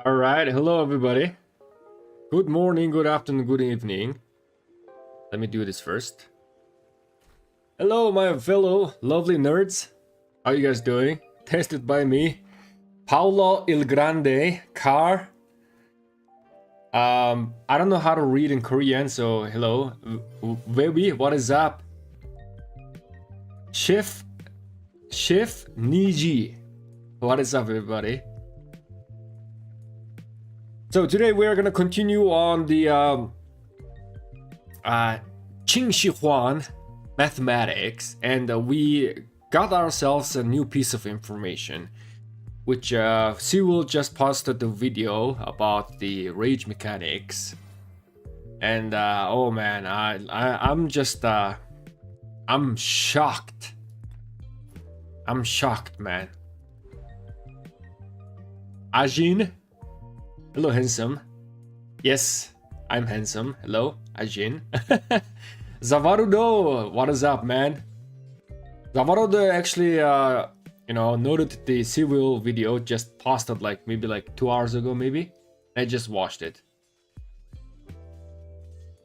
All right, hello everybody. Good morning, good afternoon, good evening. Let me do this first. Hello, my fellow lovely nerds. How you guys doing? Tested by me, Paulo Il Grande Car. I don't know how to read in Korean, so hello, baby. What is up? Chef Niji. What is up, everybody? So today we are gonna continue on the Huang mathematics, and we got ourselves a new piece of information, which Sewell just posted the video about the rage mechanics, and oh man, I'm just I'm shocked. I'm shocked, man. Ajin, hello, handsome. Yes, I'm handsome. Hello, Ajin. Zavarudo, what is up, man? Zavarudo actually, noted the civil video just posted maybe 2 hours ago, maybe. I just watched it.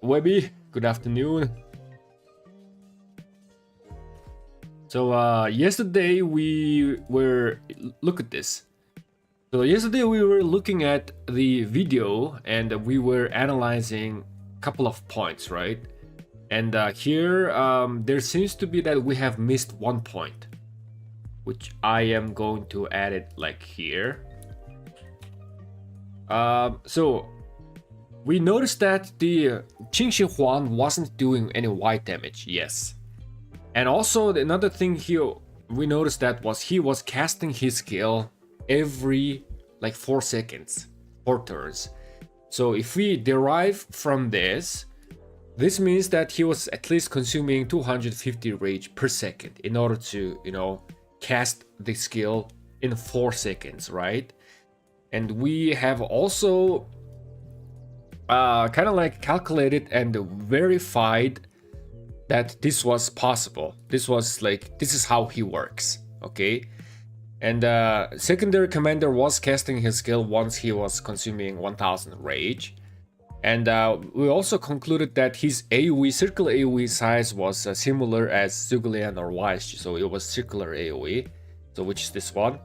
Webby, good afternoon. So yesterday we were look at this. So yesterday we were looking at the video and we were analyzing a couple of points, right? And here there seems to be that we have missed one point, which I am going to add it here. So we noticed that the Huang wasn't doing any white damage, yes. And also another thing here we noticed that was he was casting his skill every 4 seconds, 4 turns. So if we derive from this means that he was at least consuming 250 rage per second in order to, cast the skill in 4 seconds, right? And we have also calculated and verified that this was possible. This is how he works, okay? And secondary commander was casting his skill once he was consuming 1000 rage. And we also concluded that his AoE, circular AoE size was similar as Zugulian or Wise, so it was circular AoE, so which is this one.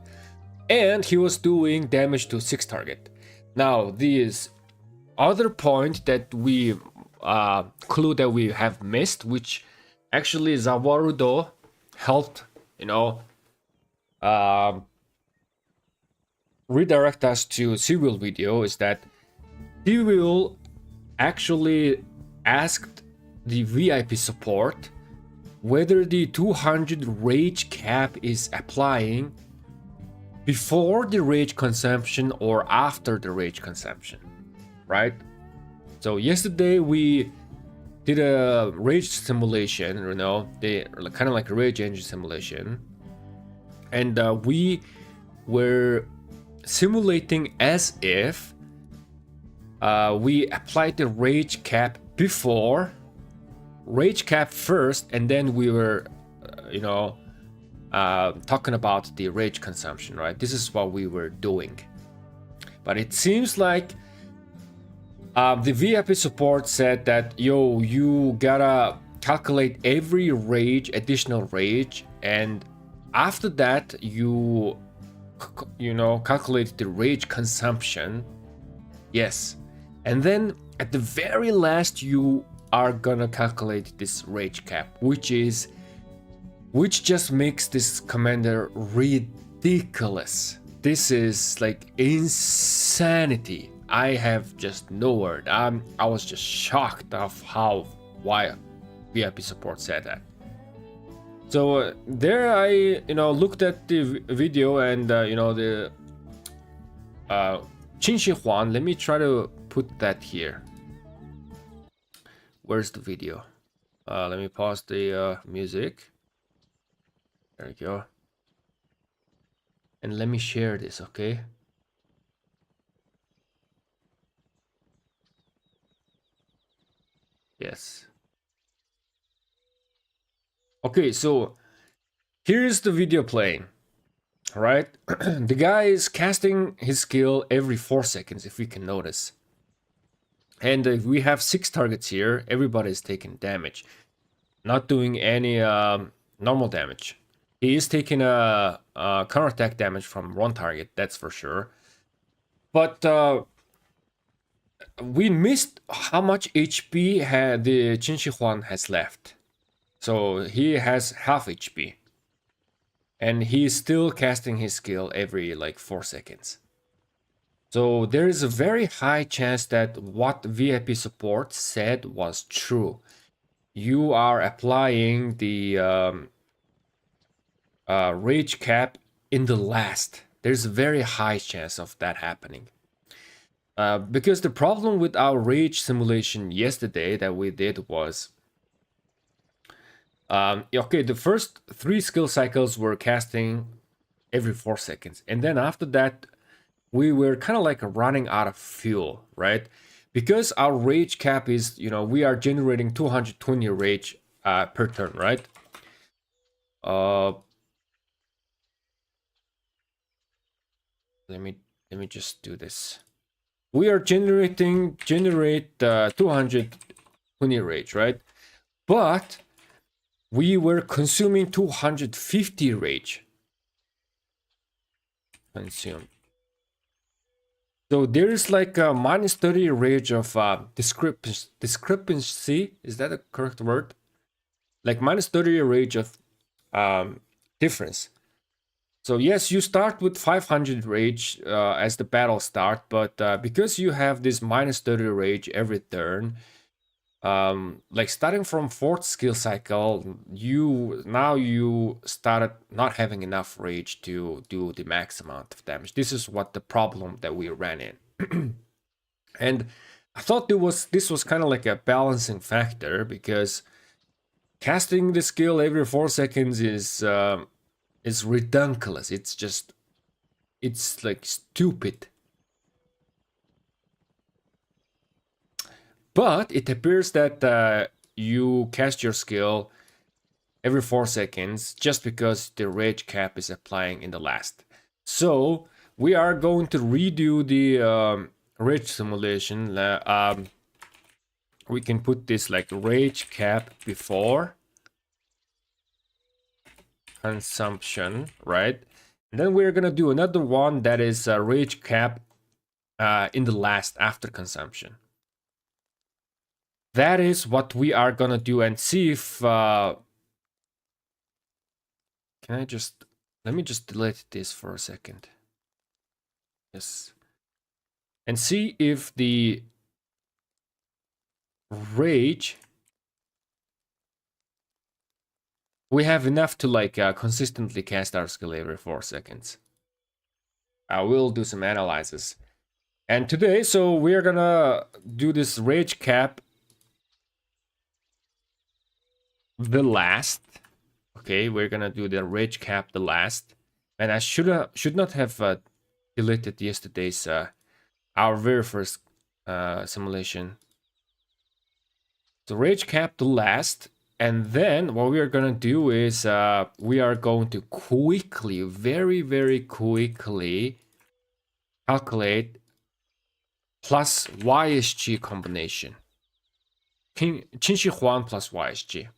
And he was doing damage to 6 target. Now, this other point that we clue that we have missed, which actually Zavarudo helped, redirect us to Cyril video, is that Cyril actually asked the VIP support whether the 200 rage cap is applying before the rage consumption or after the rage consumption, right? So yesterday we did a rage simulation, they kind of like a rage engine simulation, and we were simulating as if we applied the rage cap before, rage cap first, and then we were, talking about the rage consumption, right? This is what we were doing. But it seems like the VIP support said that, you gotta calculate every rage, additional rage, and after that you calculate the rage consumption. Yes. And then at the very last you are gonna calculate this rage cap, which just makes this commander ridiculous. This is insanity. I have just no word. I was just shocked of why VIP support said that. So there I looked at the video and the Huan. Let me try to put that here. Where's the video? Let me pause the music. There we go. And let me share this, okay? Yes. Okay, so here's the video playing. right? The guy is casting his skill every 4 seconds, if we can notice. And if we have 6 targets here, everybody is taking damage, not doing any normal damage. He is taking a counterattack damage from one target, that's for sure. But we missed how much HP the Qin Huang has left. So he has half HP. And he is still casting his skill every like 4 seconds. So there is a very high chance that what VIP support said was true. You are applying the rage cap in the last. There's a very high chance of that happening. Because the problem with our rage simulation yesterday that we did was, okay, the first 3 skill cycles were casting every 4 seconds. And then after that, we were kind of like running out of fuel, right? Because our rage cap is, we are generating 220 rage per turn, right? Let me just do this. We are generate 220 rage, right? But we were consuming 250 rage. Consume. So there is like a minus 30 rage of discrepancy. Is that a correct word? Like minus 30 rage of difference. So yes, you start with 500 rage as the battle start, but because you have this minus 30 rage every turn, like starting from 4th skill cycle, you started not having enough rage to do the max amount of damage. This is what the problem that we ran in. And I thought this was kind of like a balancing factor, because casting the skill every 4 seconds is ridiculous. It's like stupid. But it appears that you cast your skill every 4 seconds just because the rage cap is applying in the last. So we are going to redo the rage simulation. We can put this like rage cap before consumption, right? And then we're gonna do another one that is rage cap in the last after consumption. That is what we are gonna do, and see if can I just let me just delete this for a second. Yes. And see if the rage we have enough to like consistently cast our skill every 4 seconds. I will do some analysis. And today, so we're gonna do this rage cap the last. Okay, we're gonna do the rage cap the last. And I should not have deleted yesterday's our very first simulation. So rage cap the last, and then what we are gonna do is we are going to quickly, very, very quickly calculate plus YSG combination. Qin Huang plus YSG.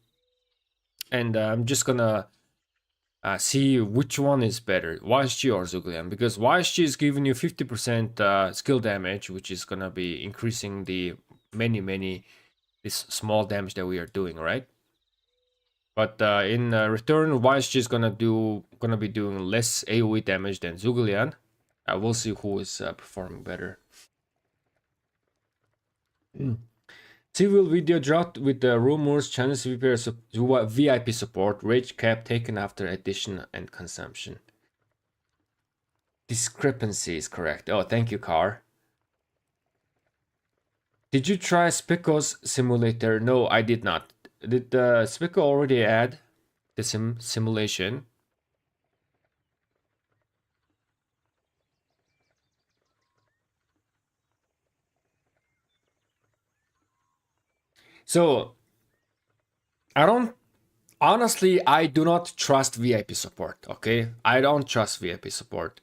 And I'm just gonna see which one is better, YSG or Zhuglian, because YSG is giving you 50% skill damage, which is gonna be increasing the many this small damage that we are doing, right? But in return, YSG is gonna be doing less AoE damage than Zhuglian. We'll see who is performing better. Civil video dropped with the rumors Chinese VIP support, rage cap taken after addition and consumption. Discrepancy is correct. Oh, thank you, Car. Did you try Spico's simulator? No, I did not. Did Spico already add the simulation? So I don't Honestly, I do not trust VIP support, okay? I don't trust VIP support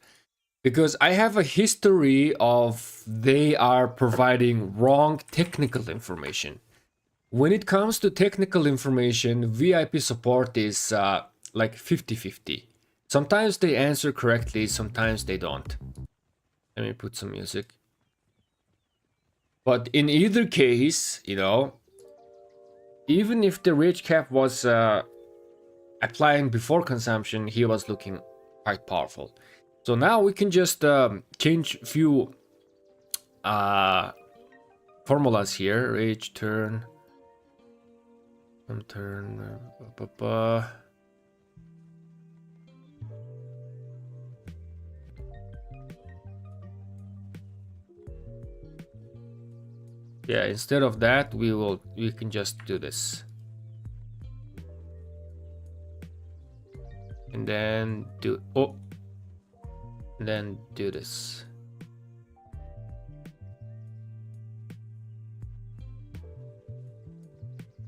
because I have a history of they are providing wrong technical information. When it comes to technical information, VIP support is like 50-50. Sometimes they answer correctly, sometimes they don't. Let me put some music. But in either case, you know, even if the rage cap was applying before consumption, he was looking quite powerful. So now we can just change few formulas here. Rage turn. Turn. Yeah, instead of that, we can just do this. And then do and then do this.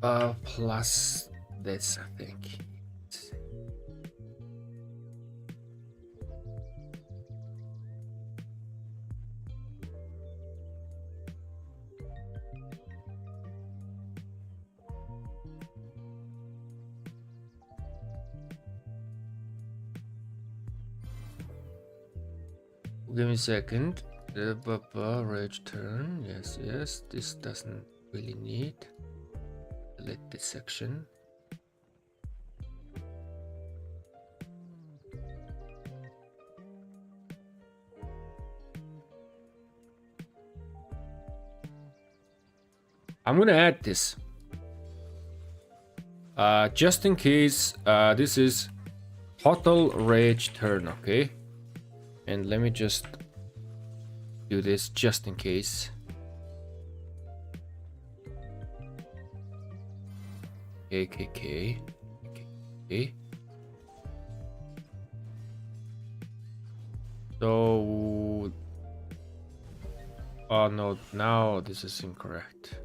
Plus this, I think. Give me a second. Rage turn. Yes, yes. This doesn't really need. Delete this section. I'm gonna add this. Just in case, this is total rage turn, okay? And let me just do this just in case. Okay. So, oh no, now this is incorrect.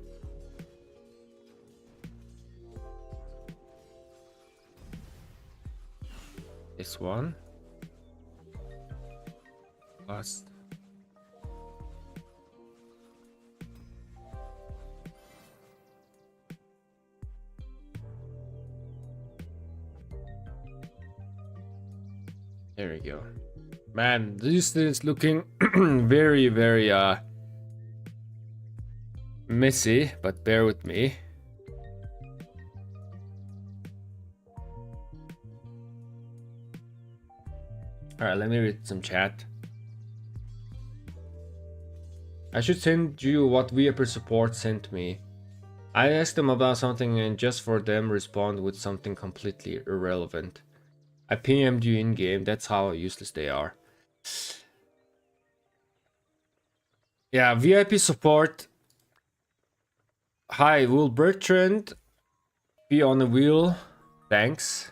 This one. Last. There we go. Man, this is looking very, very messy, but bear with me. Alright, let me read some chat. I should send you what VIP support sent me. I asked them about something and just for them respond with something completely irrelevant. I PM'd you in game, that's how useless they are. Yeah, VIP support. Hi, will Bertrand be on the wheel? Thanks.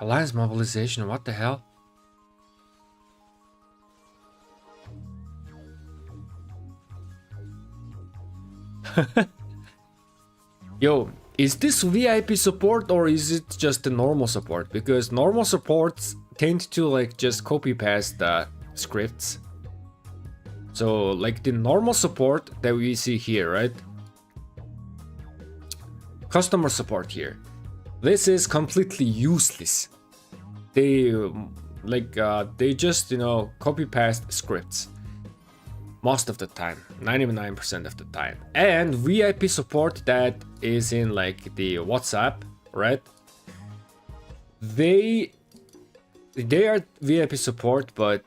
Alliance mobilization, what the hell? Yo, is this VIP support or is it just a normal support? Because normal supports tend to like just copy paste the scripts. So like the normal support that we see here, right? Customer support here. This is completely useless. They they just, you know, copy paste scripts. Most of the time, 99% of the time. And VIP support that is in like the WhatsApp, right? They are VIP support, but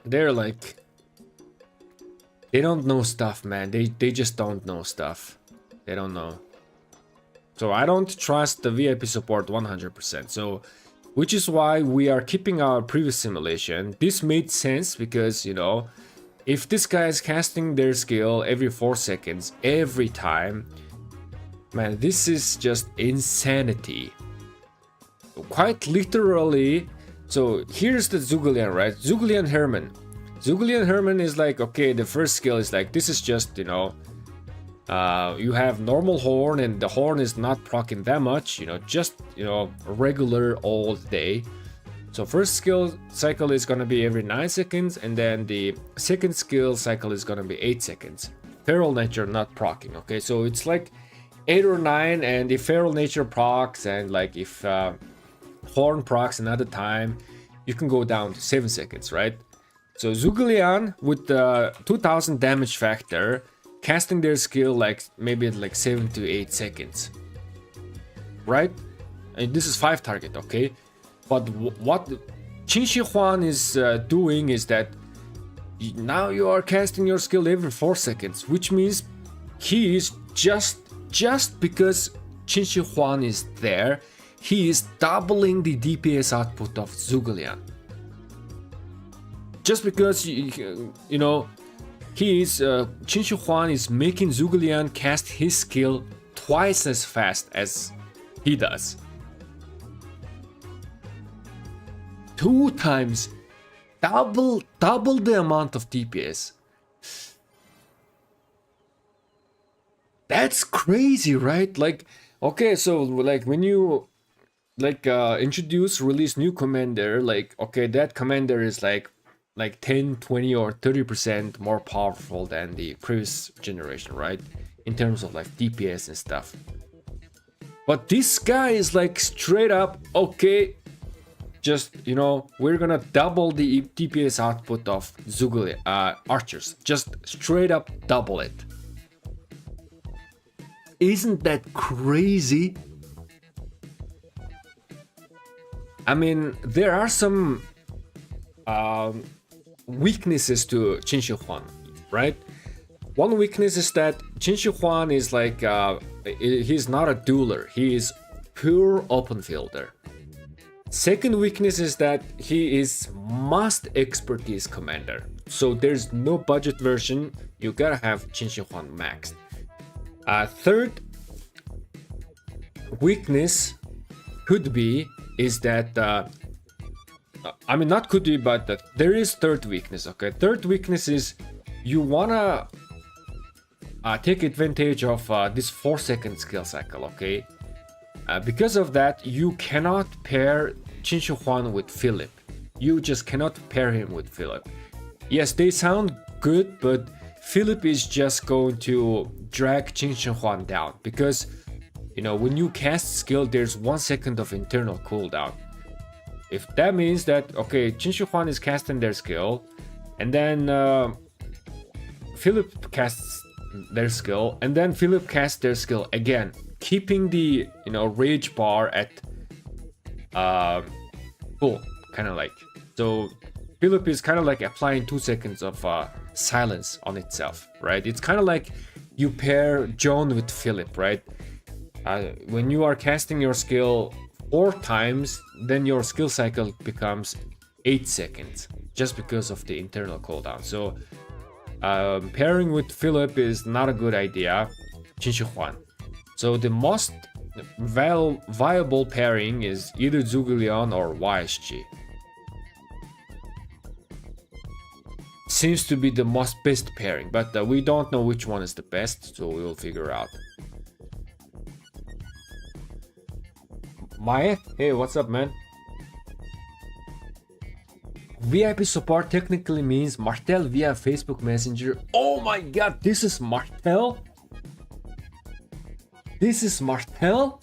they're like, they don't know stuff, man. They just don't know stuff. They don't know. So I don't trust the VIP support 100%. So, which is why we are keeping our previous simulation. This made sense because, you know, if this guy is casting their skill every 4 seconds, every time, man, this is just insanity. Quite literally. So here's the Zugulian, right? Zugulian Herman. Zhuge Herman is like, okay, the first skill is like, this is just, you know, you have normal horn and the horn is not proccing that much, you know, just, you know, regular all day. So first skill cycle is gonna be every 9 seconds, and then the second skill cycle is gonna be 8 seconds. Feral nature not proccing, okay? So it's like 8 or 9, and if feral nature procs and like if horn procs another time, you can go down to 7 seconds, right? So Zhuge with the 2000 damage factor, casting their skill like maybe at like 7 to 8 seconds, right? And this is 5 target, okay? But what Qin Huang is doing is that now you are casting your skill every 4 seconds, which means he is just because Qin Huang is there, he is doubling the DPS output of Zhuge. Just because you know he is Qin Huang is making Zhuge cast his skill twice as fast as he does. 2 times, double the amount of DPS. That's crazy, right? Like, okay, so like when you like release new commander, like, okay, that commander is like 10, 20 or 30% more powerful than the previous generation, right? In terms of like DPS and stuff. But this guy is like straight up, okay, just, you know, we're gonna double the DPS output of Zhuge archers. Just straight up double it. Isn't that crazy? I mean, there are some weaknesses to Qin Huang, right? One weakness is that Qin Huang is like, he's not a dueler, he is pure open fielder. Second weakness is that he is must expertise commander. So there's no budget version, you gotta have Qin Huang maxed. Third weakness could be is that I mean, not could be, but there is third weakness, okay? Third weakness is you wanna take advantage of this 4-second skill cycle, okay? Because of that, you cannot pair Qin Huang with Philip. You just cannot pair him with Philip. Yes, they sound good, but Philip is just going to drag Qin Huang down because, you know, when you cast skill, there's 1 second of internal cooldown. If that means that, okay, Qin Huang is casting their skill, and then Philip casts their skill, and then Philip casts their skill again, keeping the, you know, rage bar at full, kind of like. So Philip is kind of like applying 2 seconds of silence on itself, right? It's kind of like you pair John with Philip, right? When you are casting your skill 4 times, then your skill cycle becomes 8 seconds, just because of the internal cooldown. So pairing with Philip is not a good idea, Qin Huang. So the most viable pairing is either Zhuge or YSG. Seems to be the most best pairing, but we don't know which one is the best, so we will figure out. Mae, hey, what's up, man? VIP support technically means Martel via Facebook Messenger. Oh my god, this is Martel? This is Martel?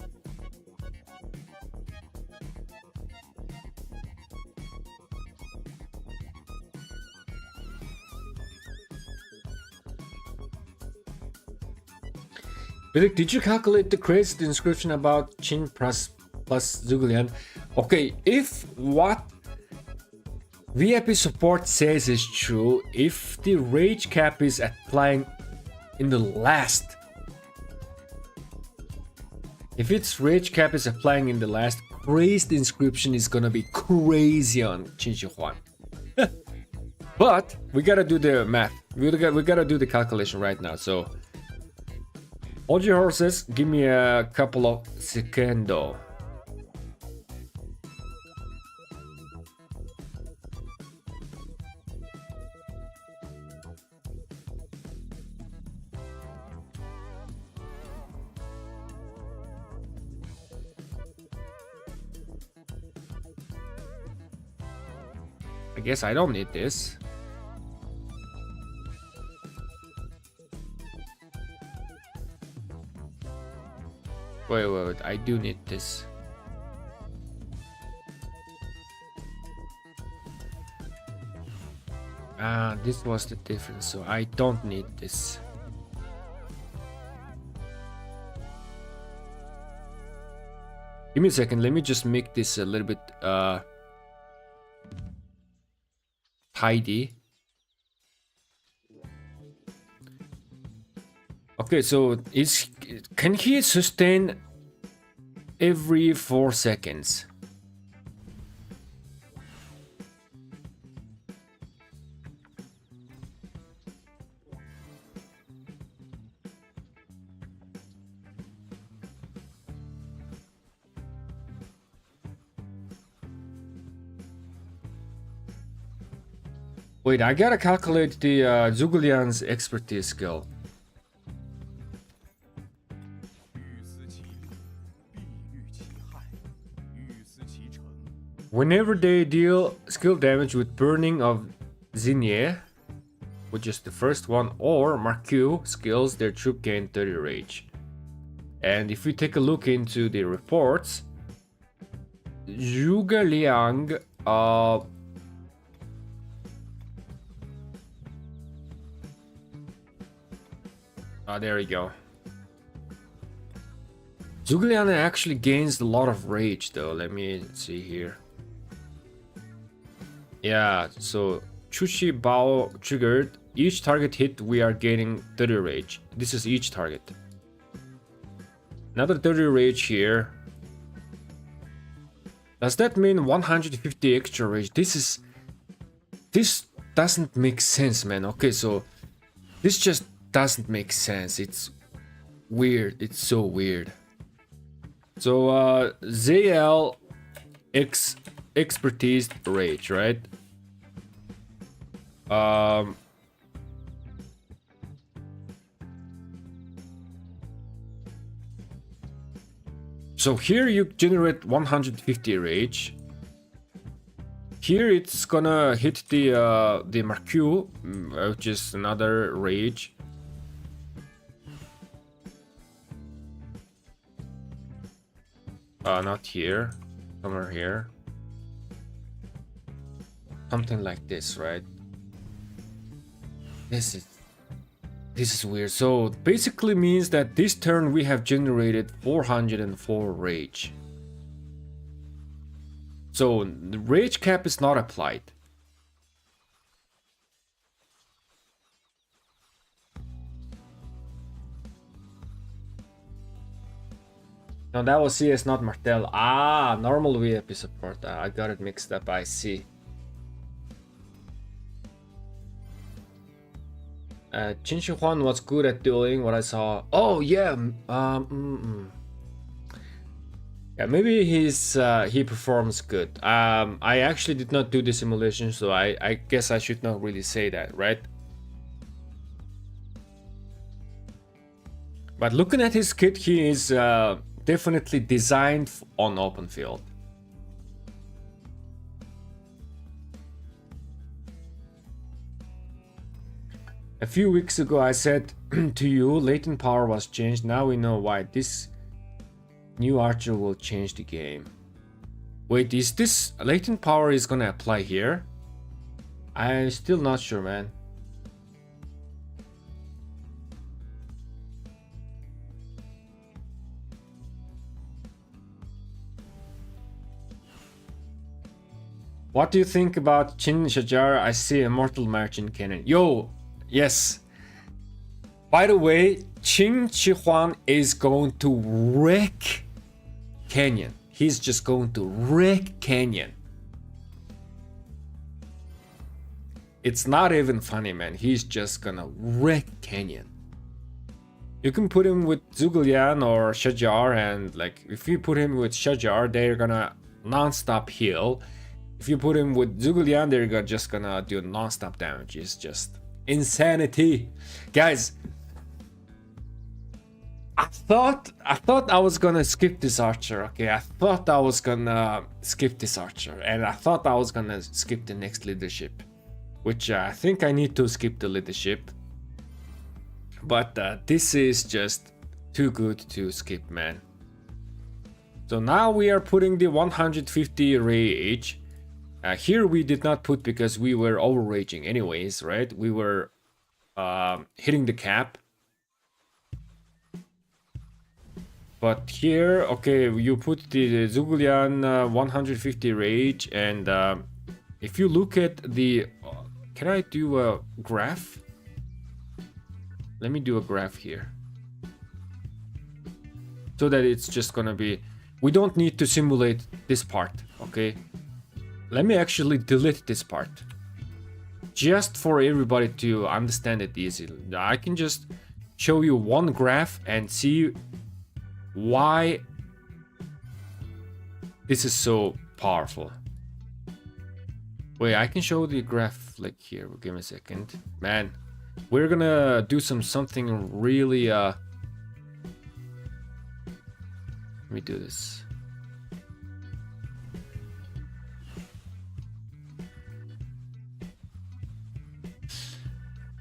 Billy, did you calculate the credit inscription about Qin plus Zhuge? Okay, if what VIP support says is true, if the rage cap is applying in the last, if its rage cap is applying in the last, crazed inscription is gonna be crazy on Qin Huang. But we gotta do the math. We gotta do the calculation right now. So hold your horses. Give me a couple of secondo. I guess I don't need this. Wait, I do need this. This was the difference, so I don't need this. Give me a second, let me just make this a little bit tidy. Okay, so can he sustain every 4 seconds? Wait, I gotta calculate the Zhuge expertise skill. Whenever they deal skill damage with burning of Xinye, which is the first one, or Marquis skills, their troop gain 30 rage. And if we take a look into the reports, Zhuge Liang there we go. Zhuge Liang actually gains a lot of rage though. Let me see here. Yeah, so Chushi Bao triggered. Each target hit, we are gaining 30 rage. This is each target. Another 30 rage here. Does that mean 150 extra rage? This doesn't make sense, man. Okay, so this just doesn't make sense. It's weird. It's so weird. So ZL expertise rage, right? So here you generate 150 rage. Here it's gonna hit the Marquis, which is another rage. Not here, somewhere here. Something like this, right? This is weird. So basically means that this turn we have generated 404 rage. So the rage cap is not applied. No, that was CS, not Martel. Ah, normal VIP support. I got it mixed up. I see. Huang was good at dueling. What I saw. Oh yeah. Yeah, maybe he performs good. I actually did not do the simulation, so I guess I should not really say that, right? But looking at his kit, he is definitely designed on open field. A few weeks ago I said to you latent power was changed. Now we know why. This new archer will change the game. Wait, is this latent power is gonna apply here? I'm still not sure, man. What do you think about Qin Shajar? I see Immortal Merchant Cannon. Yo, yes. By the way, Qin Huang is going to wreck Canyon. He's just going to wreck Canyon. It's not even funny, man. He's just gonna wreck Canyon. You can put him with Zhuge Liang or Shajar, and like if you put him with Shajar, they're gonna non-stop heal. If you put him with Zhuge Liang, they're just gonna do non-stop damage. It's just insanity. Guys, I thought I was gonna skip this archer. Okay, I thought I was gonna skip this archer, and I thought I was gonna skip the next leadership, which I think I need to skip the leadership. But this is just too good to skip, man. So now we are putting the 150 rage. Here we did not put because we were overraging anyways, right? We were hitting the cap. But here, okay, you put the Zugulian 150 rage, and if you look at the... can I do a graph? Let me do a graph here. So that it's just gonna be... we don't need to simulate this part, okay? Let me actually delete this part. Just for everybody to understand it easily. I can just show you one graph and see why this is so powerful. Wait, I can show the graph like here. Give me a second. Man, we're gonna do something really let me do this.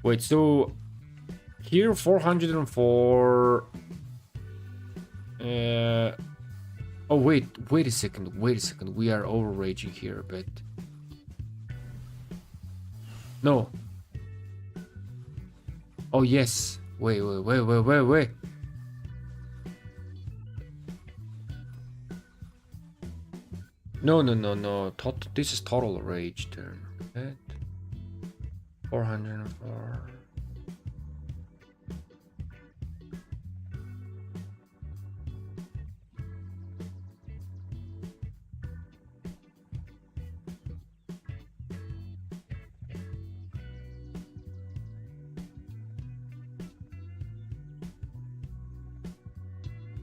Wait, so here 404. Oh wait a second. We are overraging here a bit. No. Oh yes. Wait. No. This is total rage turn. Okay. 404.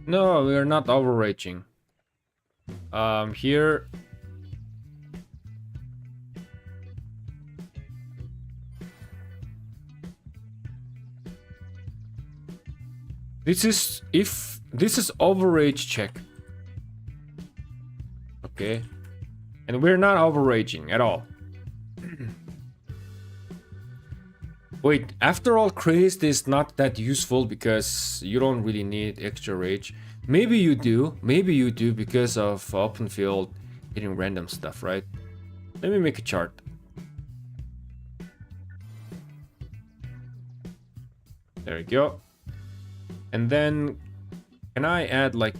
No, we are not overraging. Here. This is overrage check. Okay. And we're not overraging at all. Wait, after all, crazed is not that useful because you don't really need extra rage. Maybe you do because of open field hitting random stuff, right? Let me make a chart. There we go. And then, can I add like...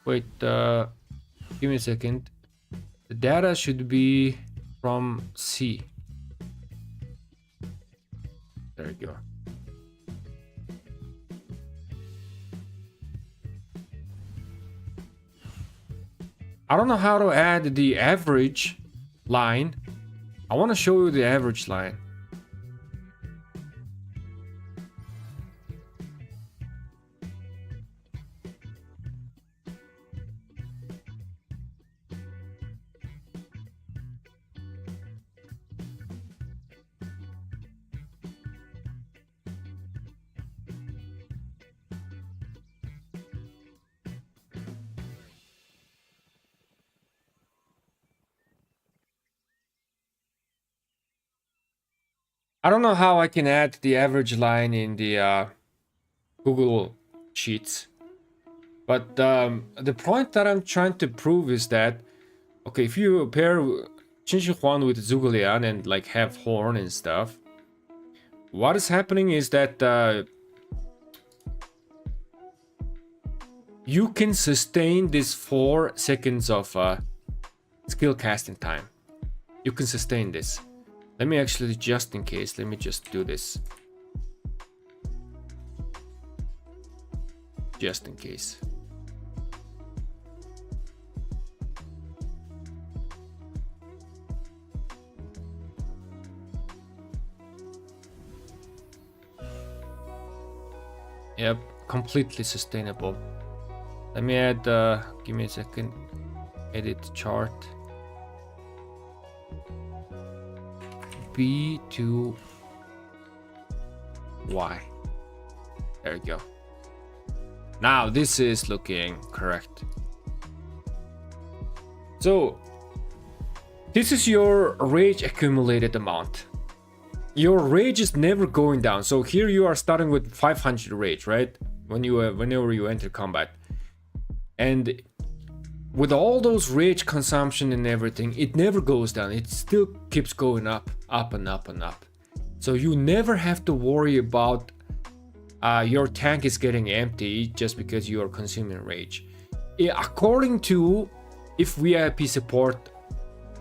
Wait, give me a second. The data should be from C. There we go. I don't know how to add the average line. I want to show you the average line. I don't know how I can add the average line in the Google Sheets. But the point that I'm trying to prove is that, okay, if you pair Huang with Zhuge and like have horn and stuff, what is happening is that you can sustain this 4 seconds of skill casting time. You can sustain this. Let me actually, just in case, let me just do this. Just in case. Yep, completely sustainable. Let me add, give me a second. Edit chart. B to Y. There you go. Now this is looking correct. So this is your rage accumulated amount. Your rage is never going down. So here you are starting with 500 rage, right? Whenever you enter combat. And with all those rage consumption and everything, it never goes down. It still keeps going up, up and up and up. So you never have to worry about your tank is getting empty just because you are consuming rage. According to if VIP support,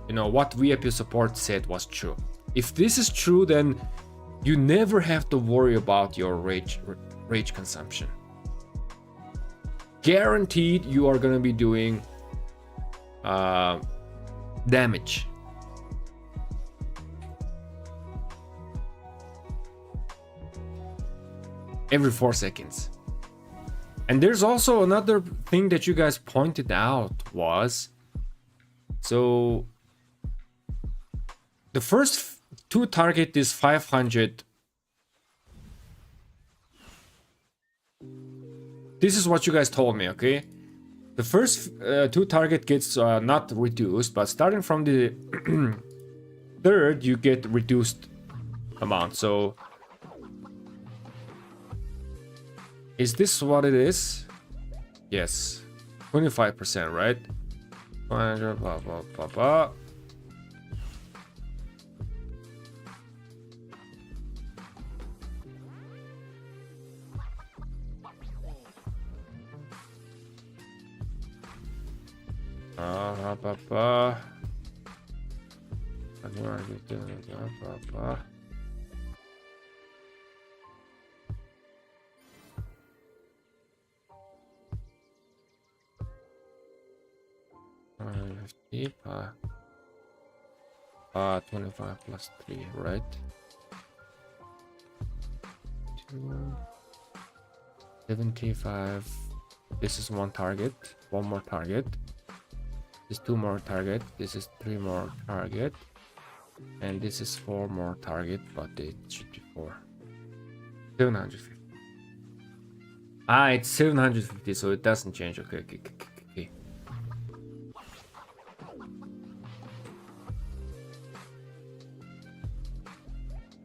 what VIP support said was true. If this is true, then you never have to worry about your rage consumption. Guaranteed you are gonna be doing damage. Every 4 seconds. And there's also another thing that you guys pointed out was, so the first 2 target is 500. This is what you guys told me, okay? The first 2 target gets not reduced, but starting from the third, you get reduced amount. So is this what it is? Yes, 25%, right? 100, blah, blah, blah, blah. Deep, 25 plus 3, right? 75. This is 1 target, 1 more target. This is 2 more target. This is 3 more target, and this is 4 more target. But it should be 4. 750. It's 750, so it doesn't change. Okay.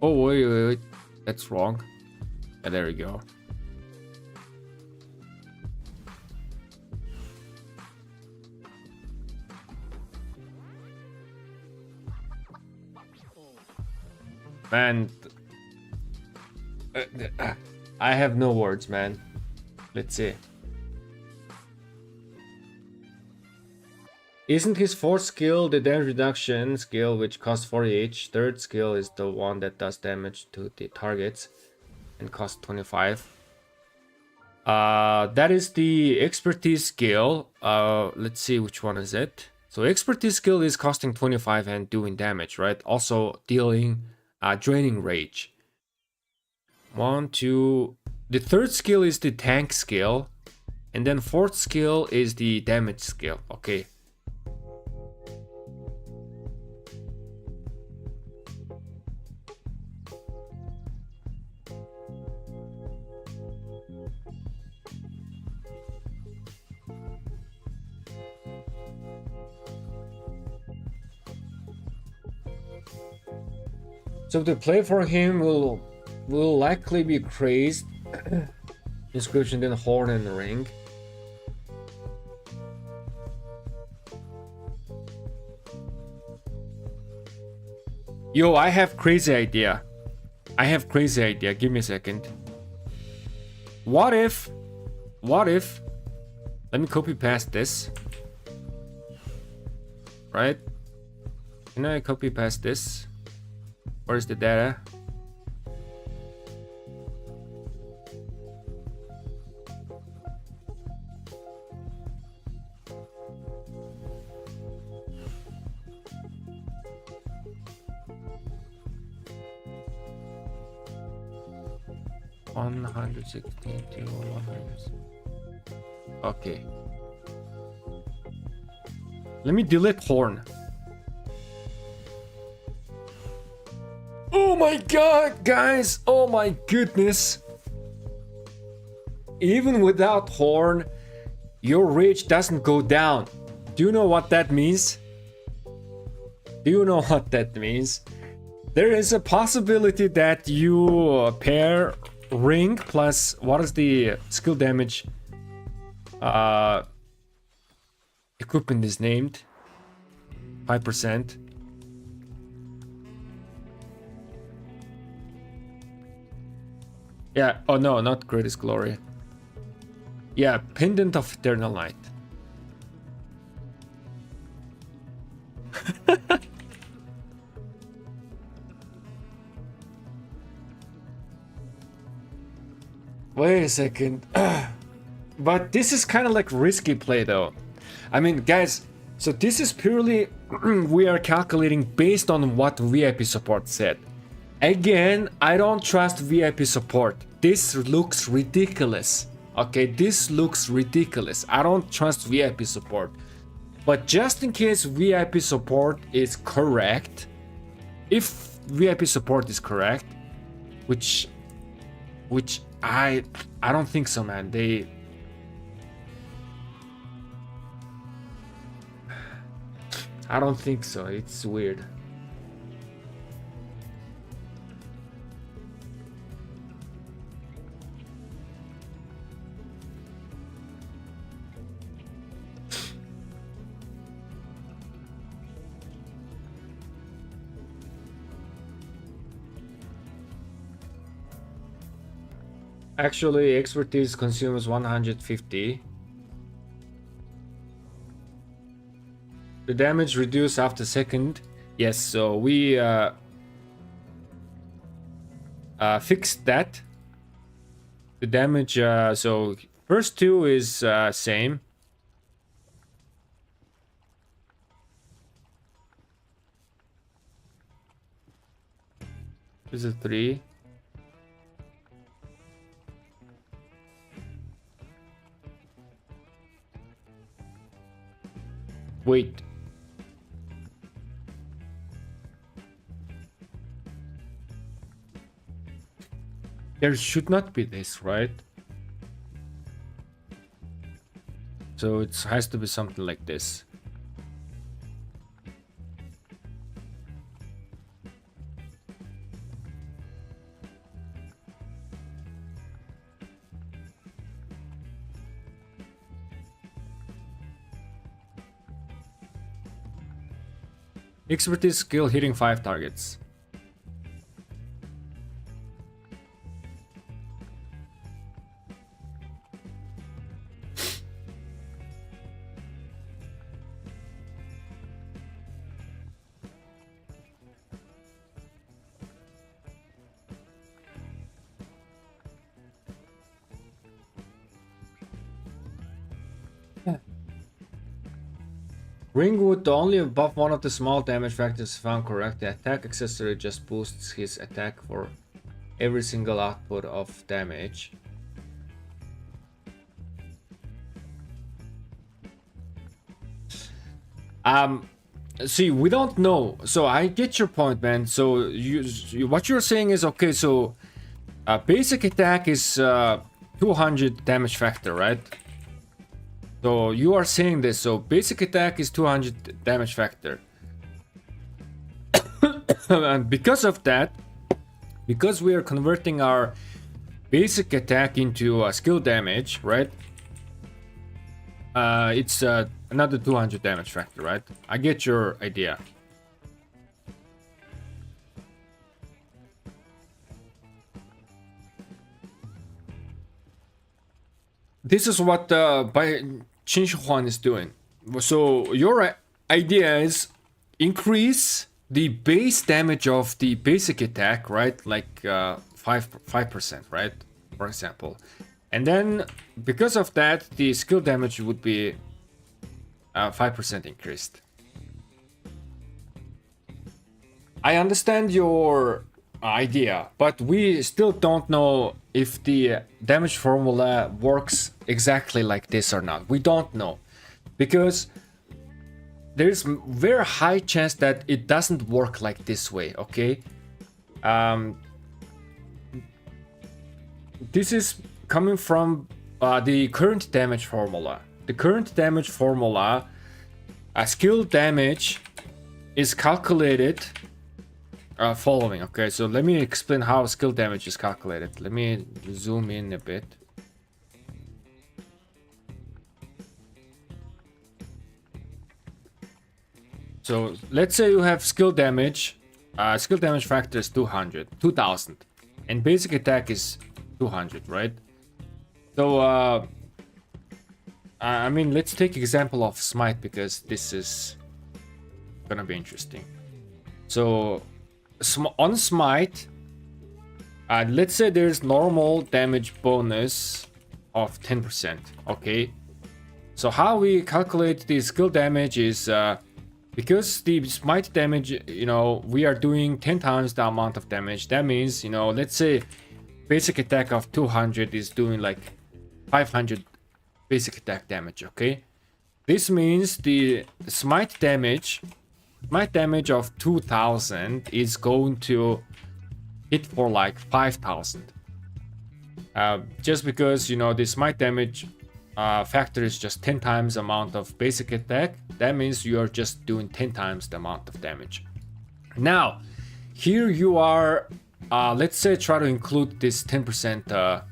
Oh wait, that's wrong. Yeah, there we go. Man, I have no words, man. Let's see. Isn't his 4th skill the damage reduction skill, which costs 40 H? 3rd skill is the one that does damage to the targets and costs 25. That is the expertise skill. Let's see which one is it. So expertise skill is costing 25 and doing damage, right? Also dealing draining rage. 1, 2. The 3rd skill is the tank skill, and then 4th skill is the damage skill. Okay. So the play for him will likely be crazed. Inscription, then horn and ring. Yo, I have crazy idea. Give me a second. What if, let me copy paste this. Right? Can I copy paste this? Where's the data? 116 to 100. Okay. Let me delete horn. Oh my god, guys! Oh my goodness! Even without horn, your rage doesn't go down. Do you know what that means? Do you know what that means? There is a possibility that you pair ring plus what is the skill damage equipment is named 5%. Yeah, oh no, not greatest glory. Yeah, pendant of eternal light. Wait a second. But this is kind of like risky play though. I mean, guys, so this is purely we are calculating based on what VIP support said. Again, I don't trust VIP support. This looks ridiculous. Okay, this looks ridiculous. I don't trust VIP support. But just in case VIP support is correct, if VIP support is correct, which I don't think so, man. I don't think so. It's weird. Actually, expertise consumes 150. The damage reduced after second. Yes, so we fixed that. The damage, so first two is same. This is 3. Wait. There should not be this, right? So it has to be something like this. Expertise skill hitting 5 targets. Ringwood, the only above one of the small damage factors found correct. The attack accessory just boosts his attack for every single output of damage. See, we don't know. So I get your point, man. So you what you're saying is okay. So basic attack is 200 damage factor, right? So you are saying this. So basic attack is 200 damage factor. And because of that, because we are converting our basic attack into skill damage, right? It's another 200 damage factor, right? I get your idea. This is what by Huang is doing. So your idea is increase the base damage of the basic attack, right? Like 5%, right? For example. And then because of that, the skill damage would be 5% increased. I understand your idea, but we still don't know if the damage formula works exactly like this or not. We don't know, because there's very high chance that it doesn't work like this way. Okay, this is coming from the current damage formula. The current damage formula, skill damage is calculated following. Okay, so let me explain how skill damage is calculated. Let me zoom in a bit. So let's say you have skill damage. Skill damage factor is 2000, and basic attack is 200, right? So I mean, let's take example of smite, because this is gonna be interesting. So on smite, let's say there's normal damage bonus of 10%. Okay, so how we calculate the skill damage is because the smite damage, you know, we are doing 10 times the amount of damage. That means, you know, let's say basic attack of 200 is doing like 500 basic attack damage. Okay, this means the smite damage of 2000 is going to hit for like 5000. Just because, you know, the smite damage factor is just 10 times amount of basic attack. That means you are just doing 10 times the amount of damage. Now, here you are, let's say try to include this 10%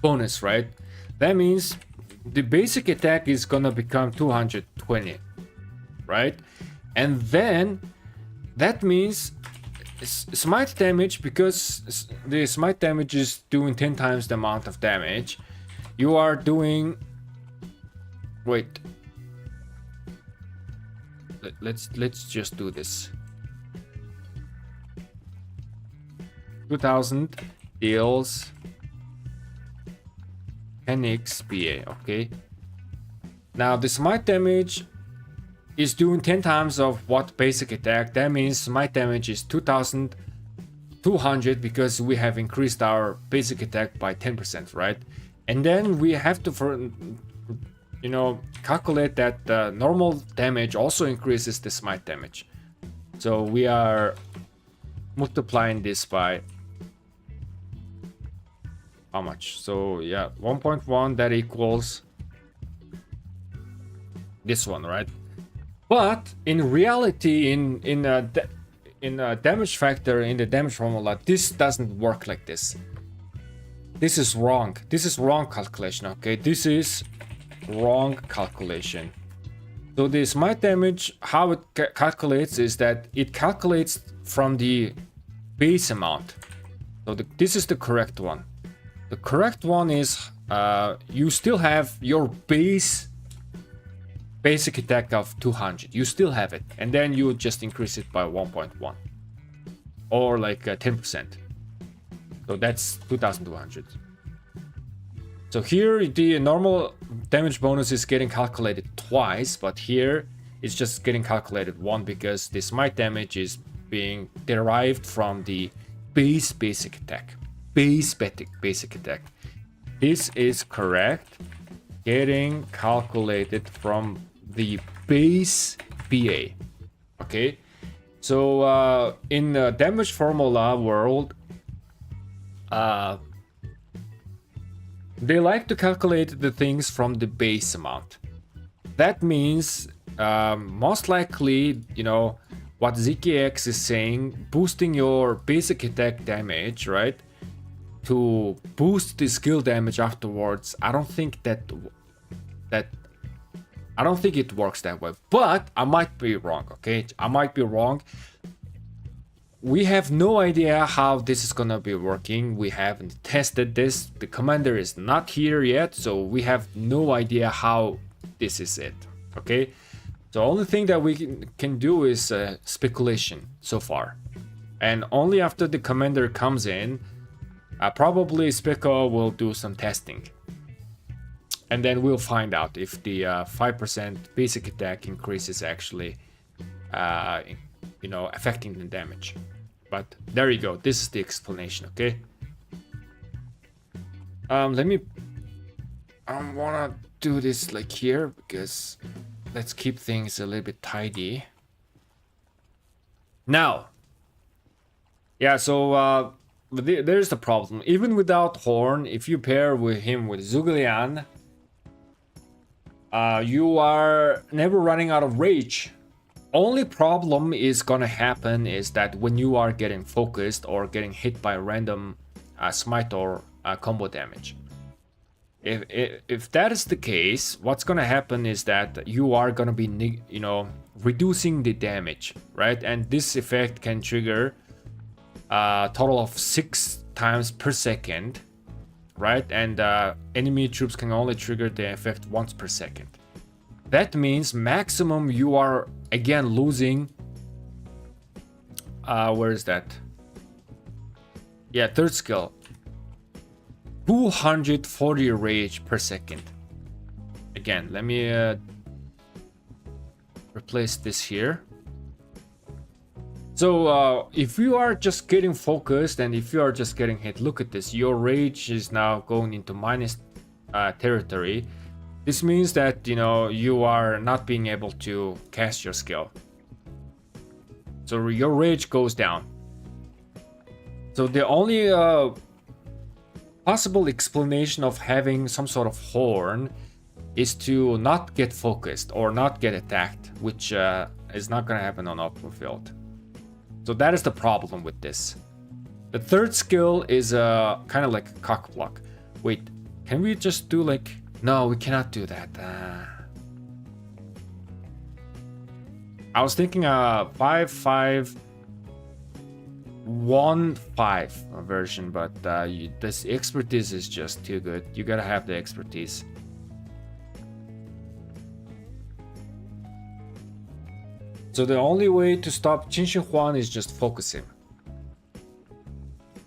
bonus, right? That means the basic attack is gonna become 220, right? And then that means smite damage, because the smite damage is doing 10 times the amount of damage, you are doing, wait, let's just do this. 2000 deals 10x PA. Okay, now the smite damage is doing 10 times of what basic attack. That means smite damage is 2200, because we have increased our basic attack by 10%, right? And then we have to, you know, calculate that the normal damage also increases the smite damage. So we are multiplying this by how much? So yeah, 1.1, that equals this one, right? But in reality, in damage factor, in the damage formula, this doesn't work like this. This is wrong. This is wrong calculation. Okay, this is wrong calculation. So the smite damage, how it calculates is that it calculates from the base amount. So this is the correct one. The correct one is you still have your basic attack of 200. You still have it, and then you just increase it by 1.1 or like 10%. So that's 2200. So here the normal damage bonus is getting calculated twice, but here it's just getting calculated one, because the smite damage is being derived from the basic attack. Basic attack. This is correct. Getting calculated from the base PA. Okay, so in the damage formula world, they like to calculate the things from the base amount. That means most likely, you know, what ZKX is saying, boosting your basic attack damage, right, to boost the skill damage afterwards. I don't think I don't think it works that way, but I might be wrong. Okay, I might be wrong. We have no idea how this is gonna be working. We haven't tested this. The commander is not here yet, so we have no idea how this is it. Okay, the only thing that we can do is speculation so far, and only after the commander comes in, probably Speco will do some testing. And then we'll find out if the 5% basic attack increase is actually you know, affecting the damage. But there you go. This is the explanation, okay? Let me... I wanna do this like here, because let's keep things a little bit tidy. Now, yeah, so there's the problem. Even without Horn, if you pair with him with Zhuge you are never running out of rage. Only problem is gonna happen is that when you are getting focused or getting hit by random smite or combo damage. If that is the case, what's gonna happen is that you are gonna be, you know, reducing the damage, right? And this effect can trigger a total of 6 times per second, right? And enemy troops can only trigger the effect once per second. That means maximum you are again losing. Where is that? Yeah, third skill. 240 rage per second. Again, let me replace this here. So if you are just getting focused and if you are just getting hit, look at this. Your rage is now going into minus territory. This means that, you know, you are not being able to cast your skill. So your rage goes down. So the only possible explanation of having some sort of horn is to not get focused or not get attacked, which is not going to happen on open field. So that is the problem with this. The third skill is kind of like a cock block. Wait, can we just do like... No, we cannot do that. I was thinking 5-5-1-5 version, but this expertise is just too good. You gotta have the expertise. So the only way to stop Qinshi Huang is just focusing.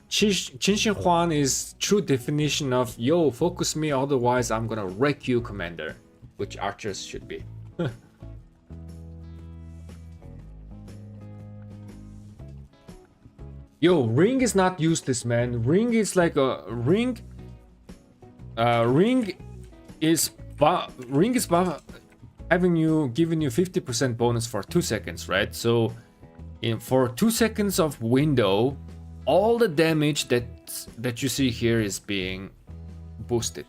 Qinshi Huang is true definition of, yo, focus me, otherwise I'm gonna wreck you, commander. Which archers should be. Yo, ring is not useless, man. Ring is like a ring. Ring is giving you 50% bonus for 2 seconds, right? So, for 2 seconds of window, all the damage that you see here is being boosted.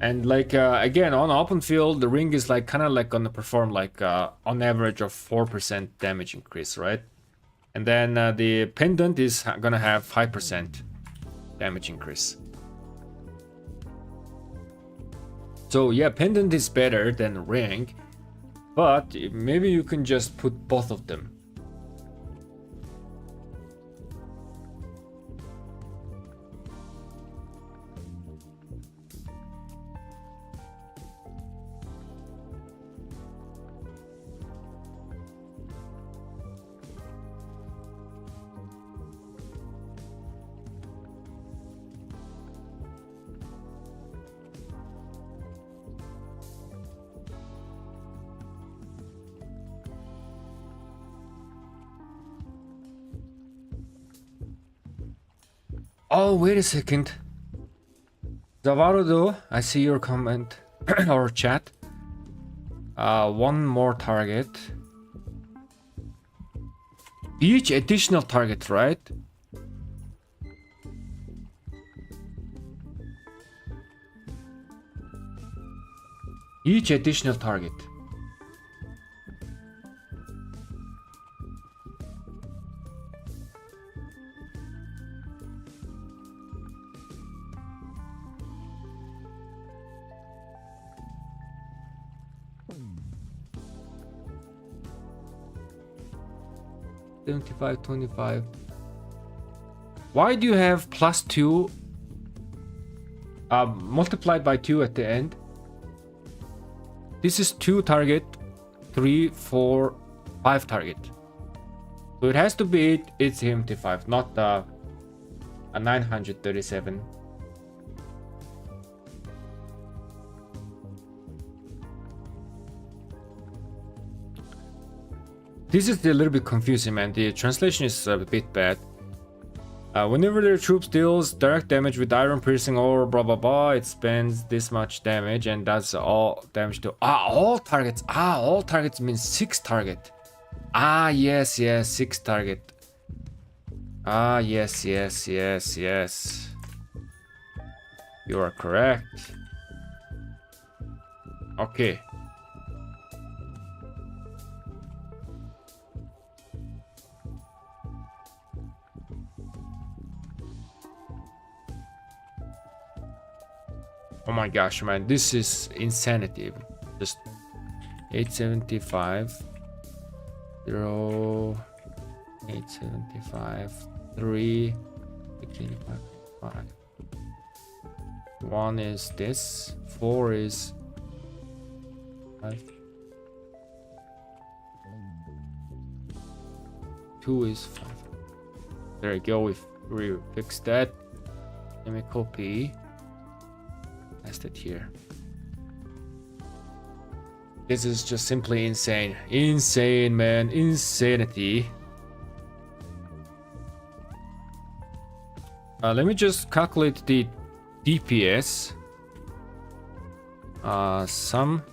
And like again, on open field, the ring is like kind of like gonna perform like on average of 4% damage increase, right? And then the pendant is gonna have 5% damage increase. So yeah, pendant is better than ring, but maybe you can just put both of them. Oh, wait a second. Zavarudo, I see your comment or chat. One more target. Each additional target, right? Each additional target. $75.25. Why do you have +2 multiplied by 2 at the end? This is 2 target, 3, 4, 5 target. So it has to be 875, not a 937. This is a little bit confusing, man. The translation is a bit bad. Whenever their troops deals direct damage with iron piercing or blah blah blah, it spends this much damage and does all damage to all targets. All targets means 6 target. Yes, 6 target. Yes. You are correct. Okay. Oh my gosh, man, this is insanity. Just 875 0 875 3 5. 1 is this, 4 is 5, 2 is 5. There you go. We fixed that. Let me copy. Paste it here. This is just simply insane. Insane, man. Insanity. Let me just calculate the DPS. Some.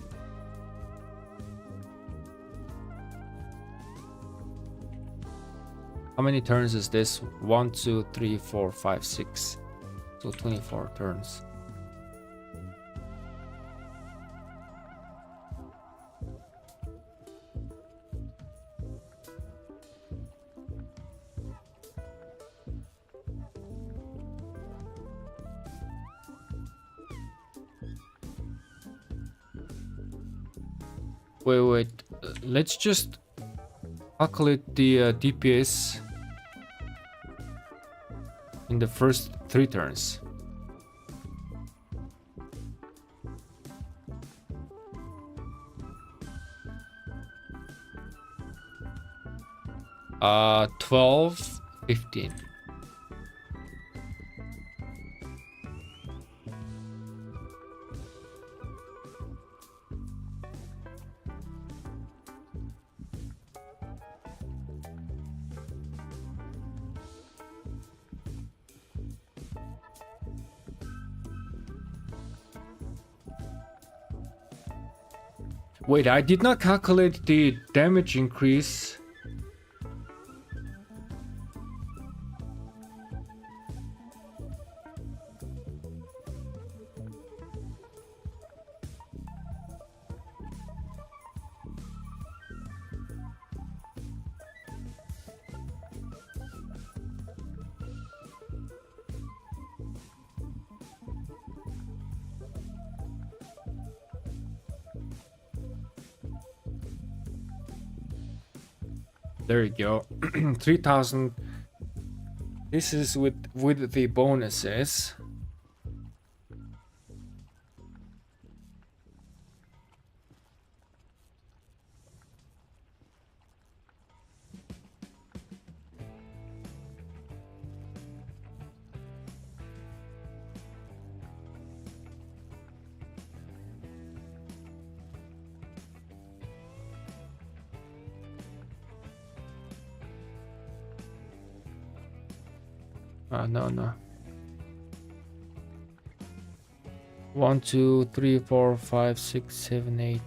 How many turns is this? 1, 2, 3, 4, 5, 6. So 24 turns. Wait. Let's just calculate the DPS in the first 3 turns. Uh, 12, 15. Wait, I did not calculate the damage increase. There you go. 3000. This is with the bonuses. No. 1, 2, 3, 4, 5, 6, 7, 8.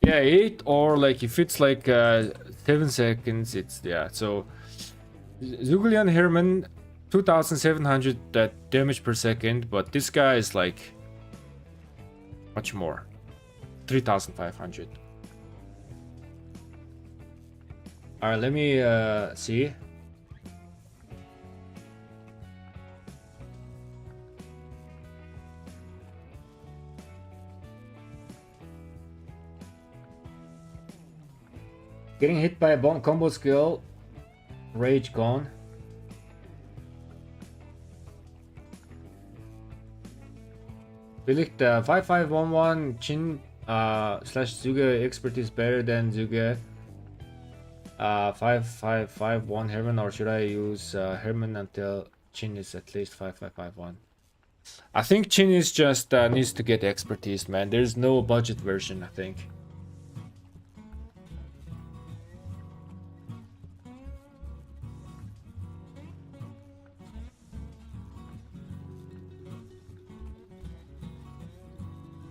Yeah, 8, or like if it's like 7 seconds, it's so Zuglian Herman 2700 damage per second, but this guy is like much more, 3500. All right, let me see. Getting hit by a bomb combo skill. Rage gone. Billigt 5511 Chin slash Zuge expertise better than Zuge 5551 Herman, or should I use Herman until Chin is at least 5551? I think Chin is just needs to get expertise, man. There's no budget version, I think.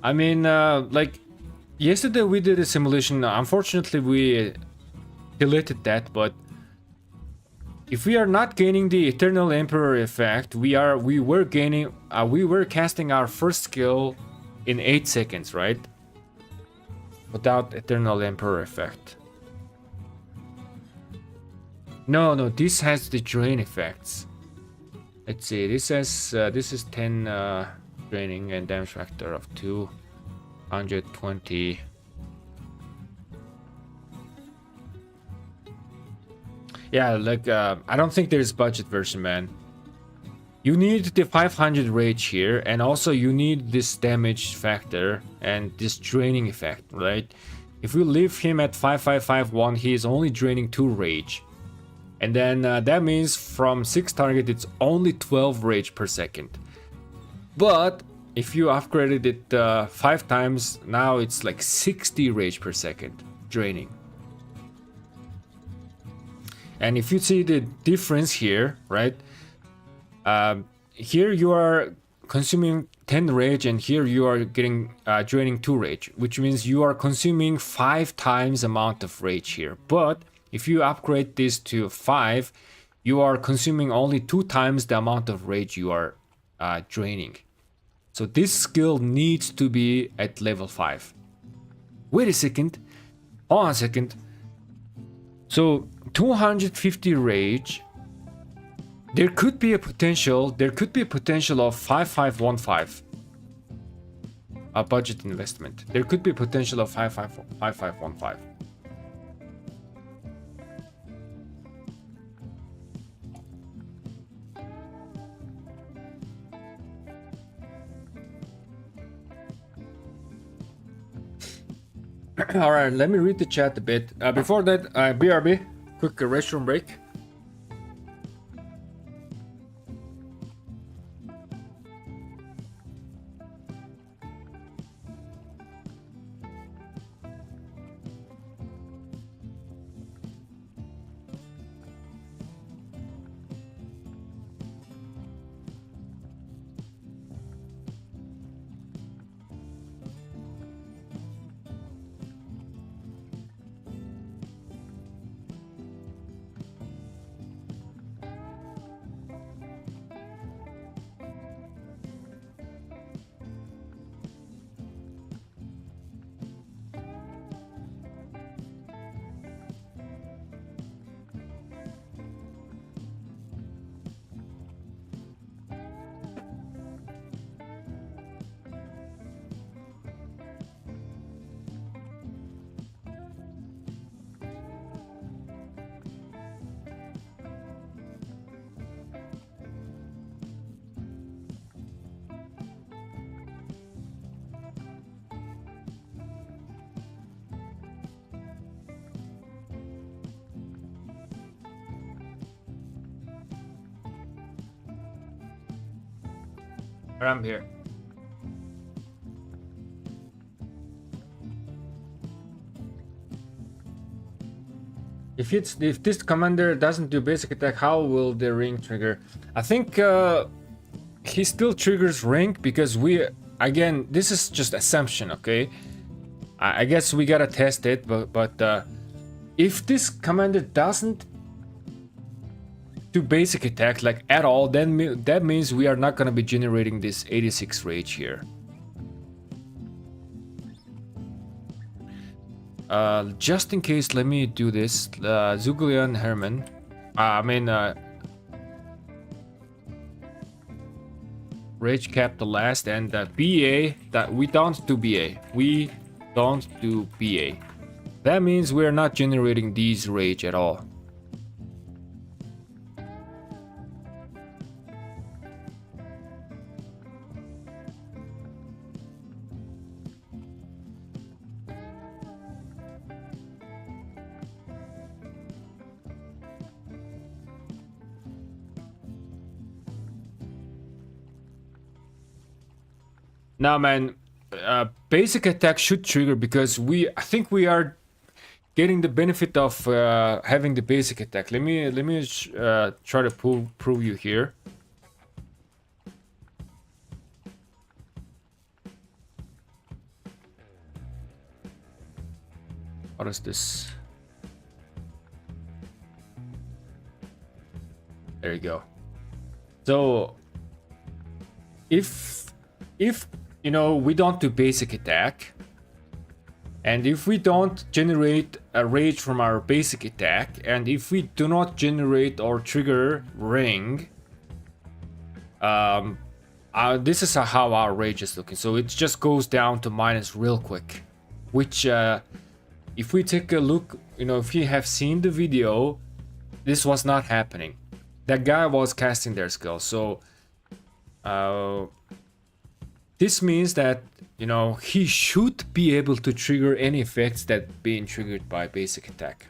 I mean, like, yesterday we did a simulation. Unfortunately, we deleted that, but if we are not gaining the Eternal Emperor effect, we were casting our first skill in 8 seconds, right? Without Eternal Emperor effect. No, this has the drain effects. Let's see, this is 10 draining and damage factor of 220. Yeah, like I don't think there's budget version, man. You need the 500 rage here, and also you need this damage factor and this draining effect, right? If we leave him at 5551, he is only draining 2 rage. And then that means from 6 target, it's only 12 rage per second. But if you upgraded it 5 times, now it's like 60 rage per second draining. And if you see the difference here, right? Here you are consuming 10 rage, and here you are getting draining 2 rage, which means you are consuming 5 times amount of rage here. But if you upgrade this to 5, you are consuming only 2 times the amount of rage you are draining. So this skill needs to be at level 5. Wait a second. Hold on a second. So 250 rage. There could be a potential of 5515. A budget investment. There could be potential of 5515. All right, let me read the chat a bit. Before that, BRB, quick restroom break. I'm here. If this commander doesn't do basic attack, how will the ring trigger? I think he still triggers ring because again, this is just assumption, okay? I guess we gotta test it, but if this commander doesn't do basic attack like at all, then that means we are not gonna be generating this 86 rage here. Just in case, let me do this. Zuglian Herman. Rage cap the last, and BA, that we don't do BA. We don't do BA. That means we're not generating these rage at all. Now, man, basic attack should trigger because I think we are getting the benefit of having the basic attack. Let me try to prove you here. What is this? There you go. So if you know we don't do basic attack, and if we don't generate a rage from our basic attack, and if we do not generate or trigger ring, this is how our rage is looking. So it just goes down to minus real quick, which if we take a look, you know, if you have seen the video, this was not happening. That guy was casting their skill. So this means that, you know, he should be able to trigger any effects that being triggered by basic attack.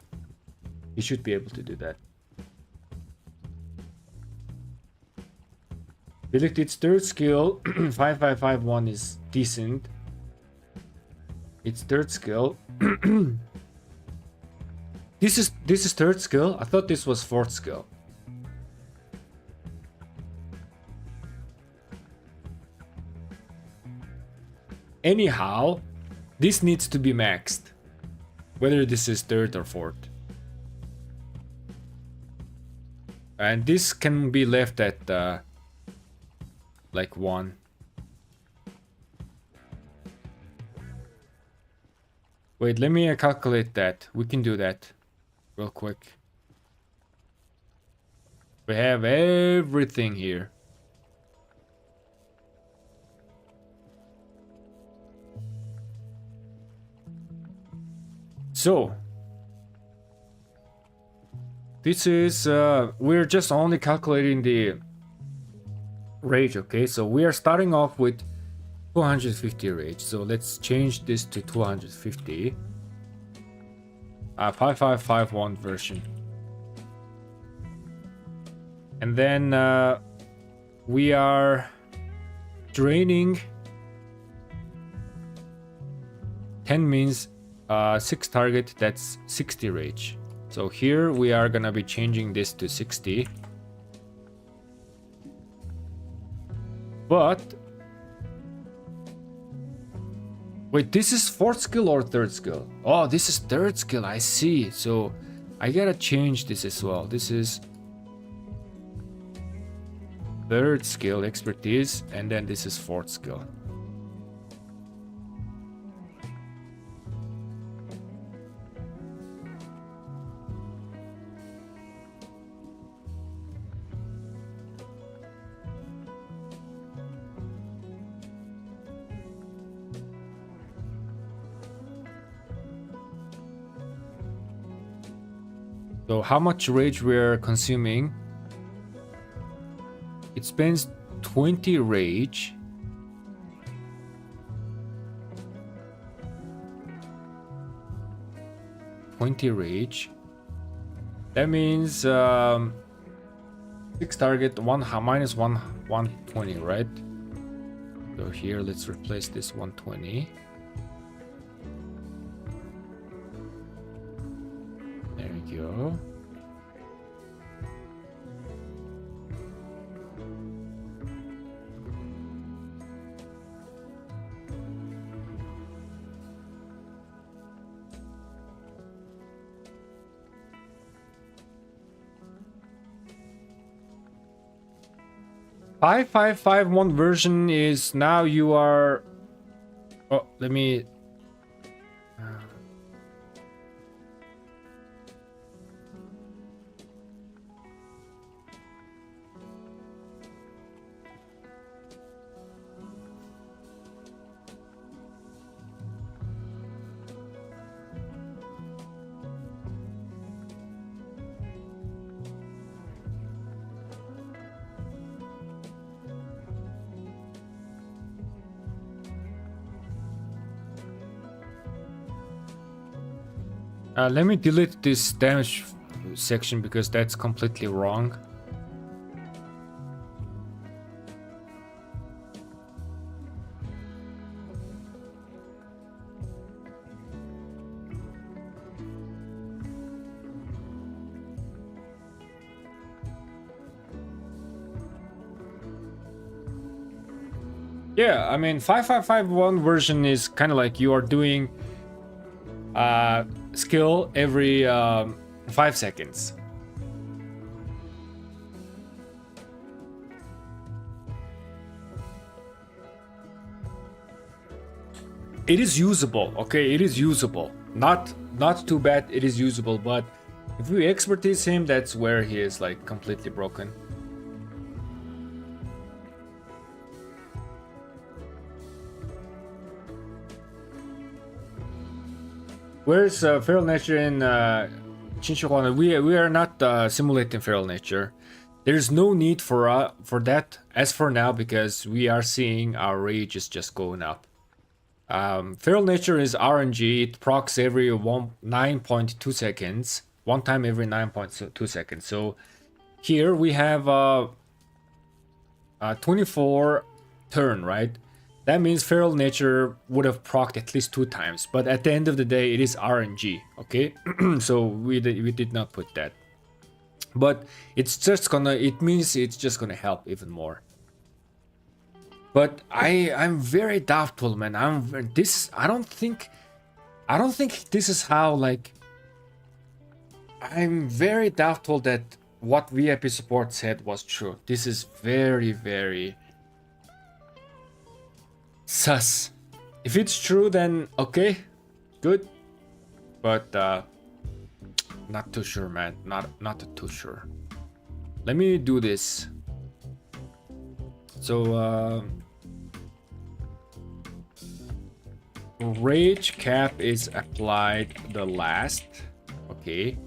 He should be able to do that. Select its third skill. 5551 is decent. Its third skill. This is third skill. I thought this was fourth skill. Anyhow, this needs to be maxed, whether this is third or fourth. And this can be left at like 1. Wait, let me calculate that. We can do that real quick. We have everything here. So this is we're just only calculating the rage, okay? So we are starting off with 250 rage. So let's change this to 250. 5551 version. And then we are draining 10 means 6 target, that's 60 rage. So here we are gonna be changing this to 60. But wait, this is fourth skill or third skill? Oh, this is third skill, I see. So I gotta change this as well. This is third skill, expertise, and then this is fourth skill. So how much rage we're consuming? It spends 20 rage. That means 6 target, minus 120, right? So here let's replace this 120. There we go. Five 5551 version is now you are. Oh, let me. Let me delete this damage section because that's completely wrong. Yeah, I mean 5551 version is kind of like you are doing skill every 5 seconds. It is usable, okay? It is usable. Not too bad. It is usable, but if we expertise him, that's where he is like completely broken. Where's feral nature in Chinchilla? We are not simulating feral nature. There's no need for that as for now because we are seeing our rage is just going up. Feral nature is RNG. It procs every 9.2 seconds, one time every 9.2 seconds. So here we have 24 turn, right? That means feral nature would have procced at least 2 times, but at the end of the day, it is RNG, okay? So we did not put that. But it means it's just gonna help even more. But I'm very doubtful, man. I don't think this is how, like, I'm very doubtful that what VIP support said was true. This is very, very sus. If it's true, then okay, good. But not too sure, man. Not too sure. Let me do this. So rage cap is applied the last. Okay.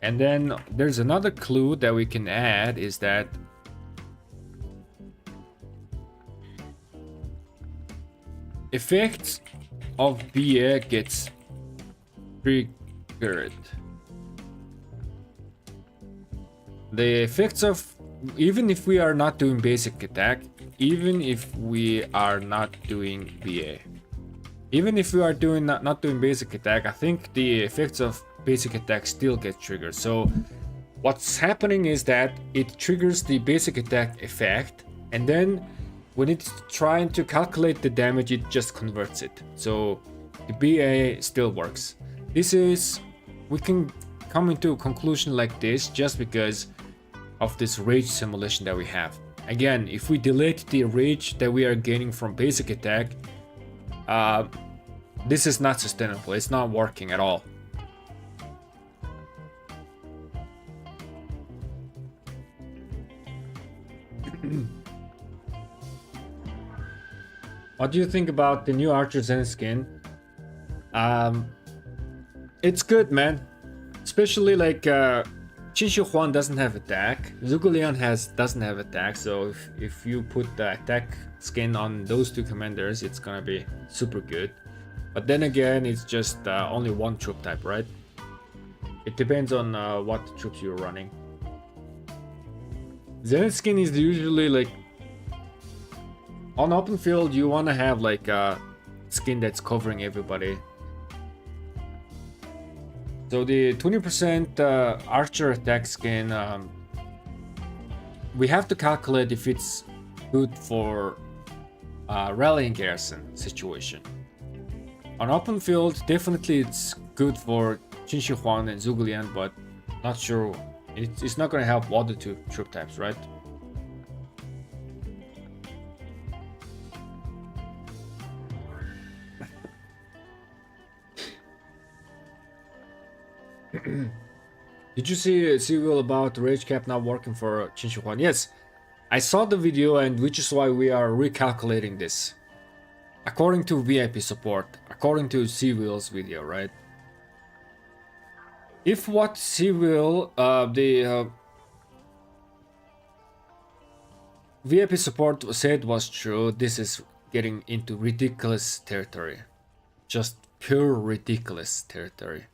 And then there's another clue that we can add is that effects of BA gets triggered. The effects of, even if we are not doing basic attack, even if we are not doing BA, even if we are doing not doing basic attack, I think the effects of basic attack still get triggered. So what's happening is that it triggers the basic attack effect, and then when it's trying to calculate the damage, it just converts it. So the BA still works. We can come into a conclusion like this just because of this rage simulation that we have. Again, if we delete the rage that we are gaining from basic attack, this is not sustainable. It's not working at all. What do you think about the new Archer Zen skin? It's good, man. Especially like Huang doesn't have attack. Zhuge doesn't have attack. So if you put the attack skin on those two commanders, it's gonna be super good. But then again, it's just only one troop type, right? It depends on what troops you're running. Zen skin is usually like on open field. You wanna have like a skin that's covering everybody. So the 20% archer attack skin, we have to calculate if it's good for rallying garrison situation. On open field, definitely it's good for Huang and Zhuge, but not sure. It's not going to help other two troop types, right? Did you see a serial about rage cap not working for Huang? Yes, I saw the video, and which is why we are recalculating this. According to VIP support, according to Serial's video, right? If what Serial, the VIP support said was true, this is getting into ridiculous territory. Just pure ridiculous territory.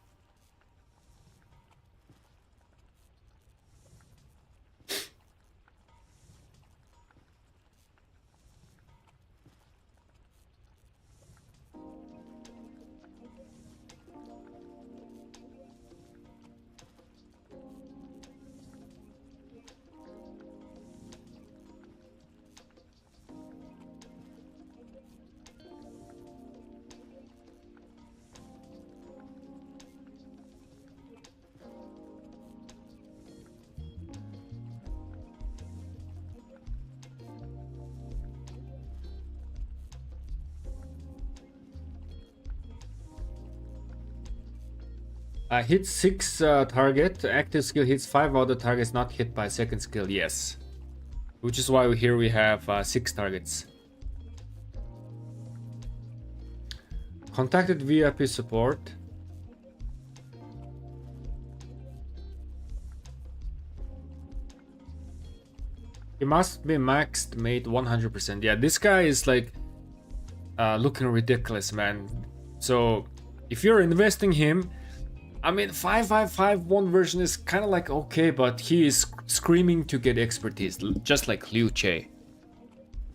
Hit 6 target. Active skill hits 5 other targets not hit by second skill. Yes. Which is why here we have 6 targets. Contacted VIP support. He must be maxed made 100%. Yeah, this guy is like looking ridiculous, man. So if you're investing him, I mean, 5551 version is kind of like okay, but he is screaming to get expertise, just like Liu Che.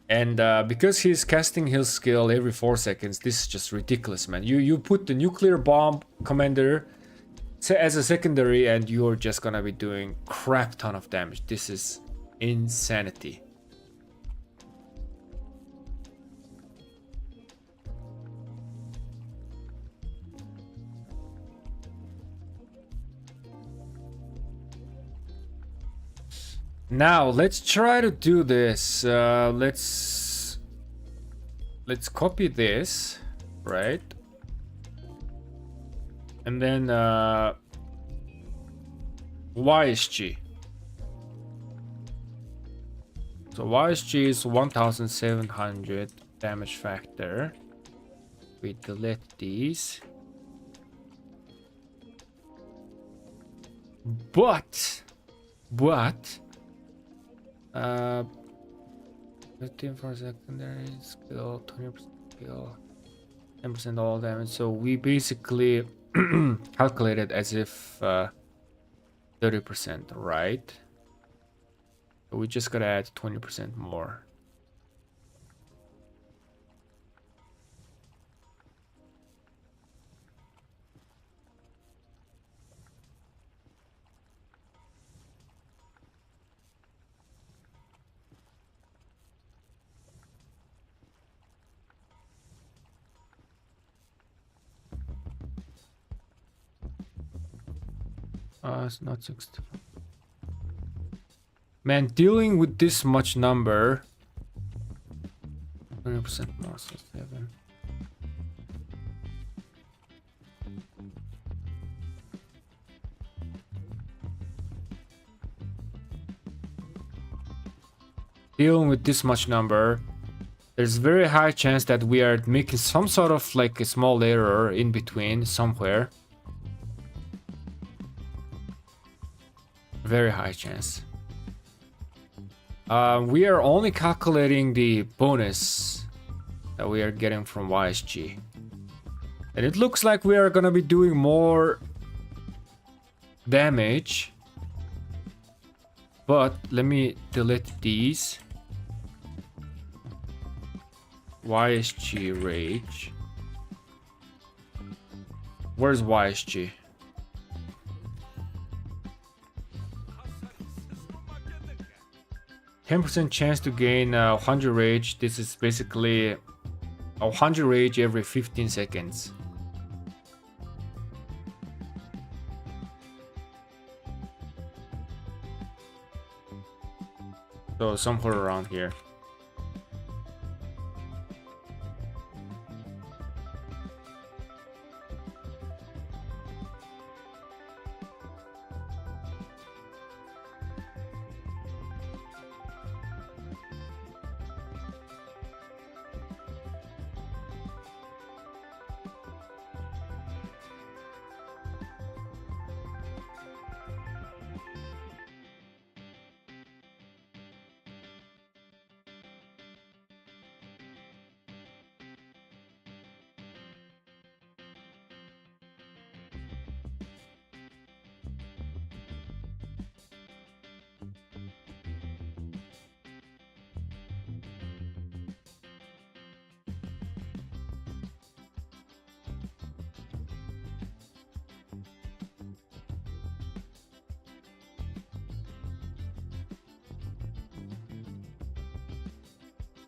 And because he's casting his skill every 4 seconds, this is just ridiculous, man. You put the nuclear bomb commander as a secondary, and you're just gonna be doing crap ton of damage. This is insanity. Now let's try to do this. Let's copy this, right? And then YSG. So YSG is 1700 damage factor. We delete these. But 15 for secondary skill, 20% skill, 10% all damage. So we basically calculated as if 30%, right? So we just gotta add 20% more. It's not 60. Man, dealing with this much number. 20% more, so 7. Dealing with this much number, there's very high chance that we are making some sort of like a small error in between somewhere. Very high chance. We are only calculating the bonus that we are getting from YSG. And it looks like we are gonna be doing more damage. But let me delete these. YSG Rage. Where's YSG? %10 chance to gain 100 rage. This is basically 100 rage every 15 seconds. So somewhere around here.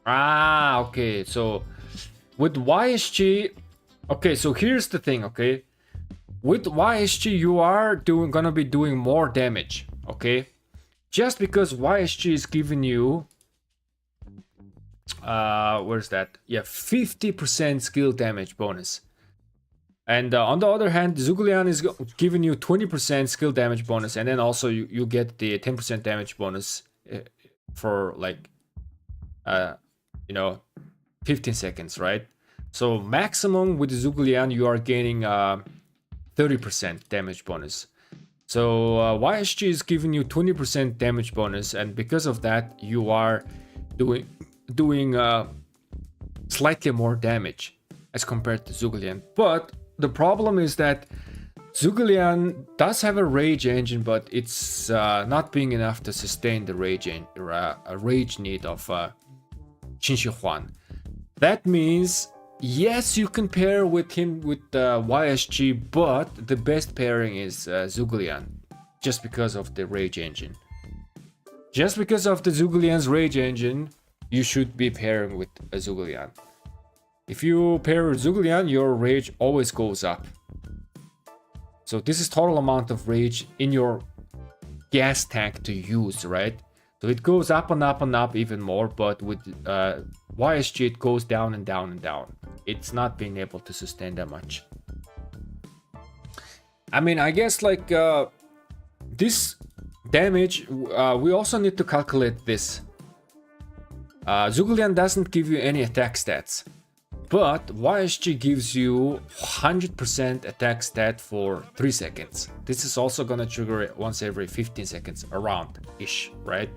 Ah, okay. So with YSG, okay, so here's the thing, okay? With YSG, you are gonna be doing more damage, okay? Just because YSG is giving you where's that? Yeah, 50% skill damage bonus. And on the other hand, Zhuge is giving you 20% skill damage bonus, and then also you get the 10% damage bonus for like, uh, you know, 15 seconds, right? So maximum with Zhuge you are gaining 30% damage bonus. So YSG is giving you 20% damage bonus, and because of that, you are doing slightly more damage as compared to Zhuge. But the problem is that Zhuge does have a rage engine, but it's not being enough to sustain the rage need of Huang. That means yes, you can pair with him with YSG, but the best pairing is Zhuge, just because of the rage engine. Just because of the Zhuge rage engine, you should be pairing with Zhuge. If you pair with Zhuge, your rage always goes up. So this is total amount of rage in your gas tank to use, right? So it goes up and up and up even more, but with YSG it goes down and down and down. It's not being able to sustain that much. I mean, I guess like this damage, we also need to calculate this. Zhuge doesn't give you any attack stats, but YSG gives you 100% attack stat for 3 seconds. This is also gonna trigger it once every 15 seconds around-ish, right?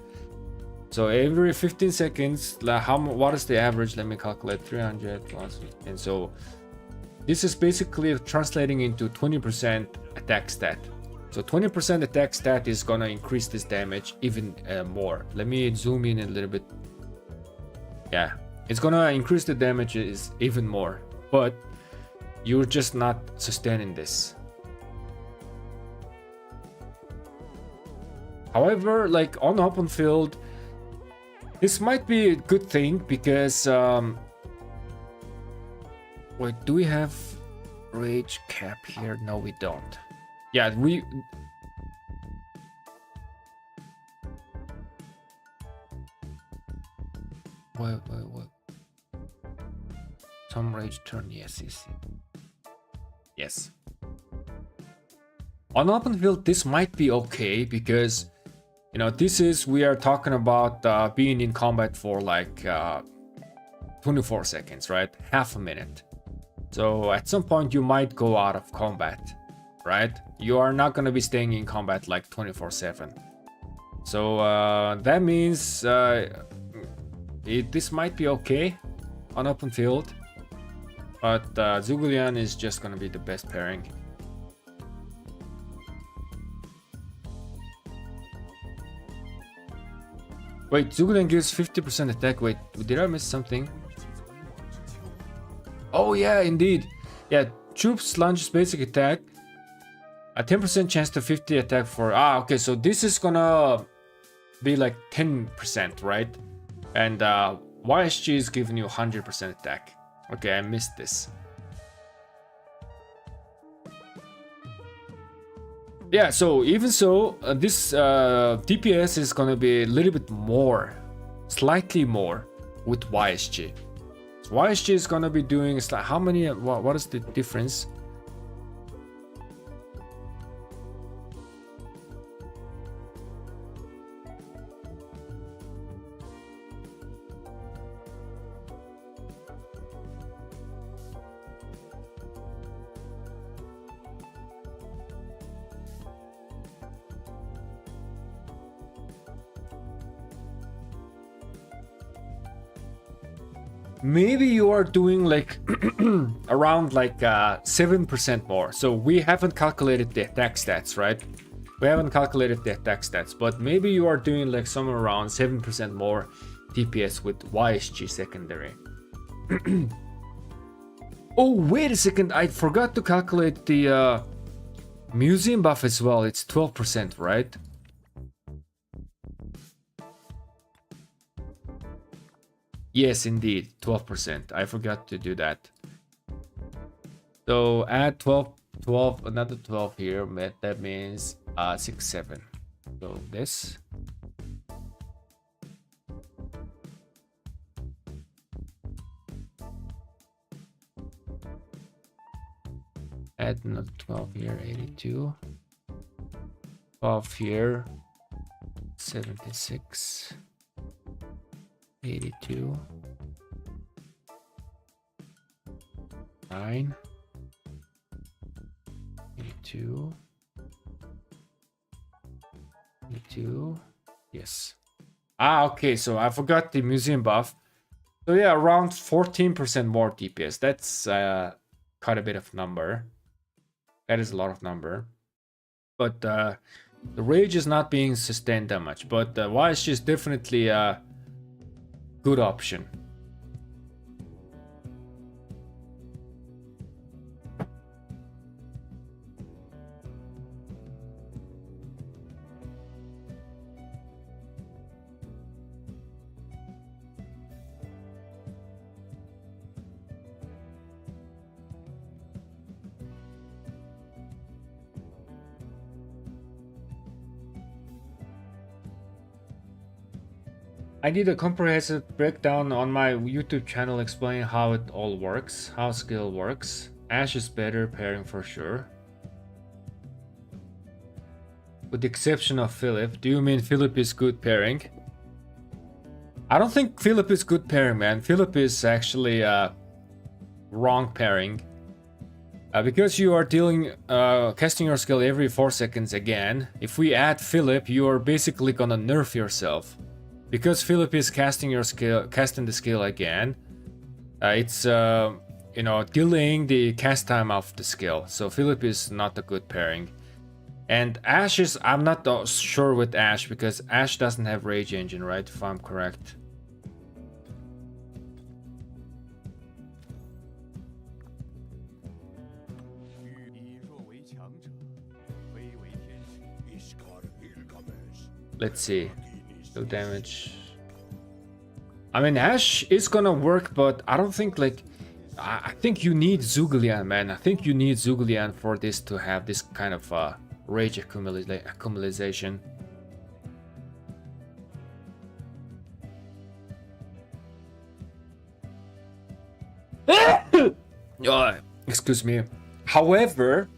So every 15 seconds, what is the average? Let me calculate 300 plus 15. So this is basically translating into 20% attack stat. So 20% attack stat is gonna increase this damage even more. Let me zoom in a little bit. Yeah, it's gonna increase the damages even more, but you're just not sustaining this. However, like on open field, this might be a good thing because wait, do we have rage cap here? No, we don't. Yeah, we wait. Some rage turn, yes. Yes. On open field, this might be okay because, you know, we are talking about being in combat for like 24 seconds, right? Half a minute. So at some point you might go out of combat, right? You are not going to be staying in combat like 24/7. So that means this might be okay on open field, but Zhuge is just going to be the best pairing. Wait, Zhuge gives 50% attack. Wait, did I miss something? Oh yeah, indeed. Yeah, troops launches basic attack. A 10% chance to 50 attack for... okay, so this is gonna be like 10%, right? And YSG is giving you 100% attack. Okay, I missed this. Yeah, so even so, this DPS is gonna be a little bit more, slightly more with YSG. So YSG is gonna be doing how many? What is the difference? Maybe you are doing like around like 7% more. So we haven't calculated the attack stats, right? We haven't calculated the attack stats, but maybe you are doing like somewhere around 7% more DPS with YSG secondary. Oh, wait a second. I forgot to calculate the museum buff as well. It's 12%, right? Yes, indeed, 12%. I forgot to do that. So add 12, another 12 here. That means 6, 7. So this. Add another 12 here, 82. 12 here, 76. 82. 9. 82. 82. Yes. Ah, okay, so I forgot the museum buff. So yeah, around 14% more DPS. That's quite a bit of number. That is a lot of number. But the rage is not being sustained that much. But YSG is definitely a good option. I did a comprehensive breakdown on my YouTube channel explaining how it all works, how skill works. Ashe is better pairing for sure. With the exception of Philip. Do you mean Philip is good pairing? I don't think Philip is good pairing, man. Philip is actually wrong pairing. Because you are casting your skill every 4 seconds again. If we add Philip, you are basically gonna nerf yourself. Because Philip is casting the skill again, it's delaying the cast time of the skill. So Philip is not a good pairing. And Ashe is, I'm not sure with Ashe because Ashe doesn't have Rage Engine, right? If I'm correct. Let's see. No damage. I mean, Ashe is gonna work, but I don't think I think you need Zhuge man. I think you need Zhuge for this to have this kind of rage accumulation. Excuse me. However,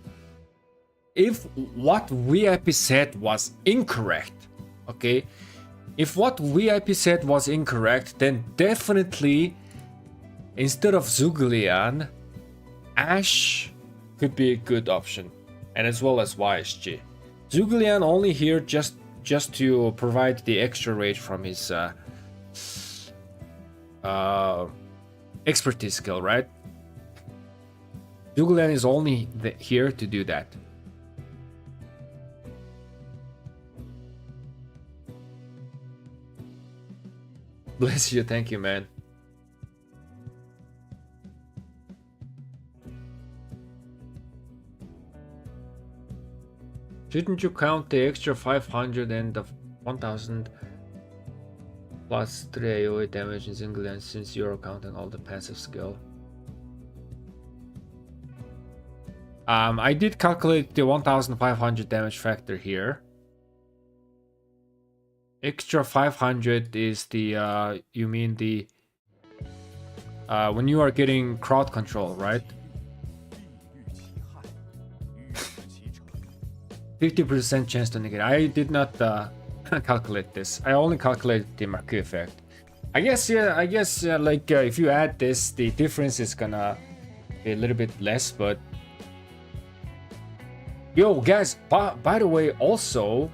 if what VIP said was incorrect, okay? If what VIP said was incorrect, then definitely instead of Zhuge Ashe could be a good option, and as well as YSG. Zhuge only here just to provide the extra rage from his expertise skill, right? Zhuge is only here to do that. Bless you, thank you, man. Shouldn't you count the extra 500 and the 1000 plus 3 AoE damage in single since you're counting all the passive skill? I did calculate the 1500 damage factor here. Extra 500 is the, you mean the, when you are getting crowd control, right? 50% chance to negate. I did not calculate this. I only calculated the Marquis effect. I guess, yeah, if you add this, the difference is gonna be a little bit less, but... Yo, guys, by the way, also...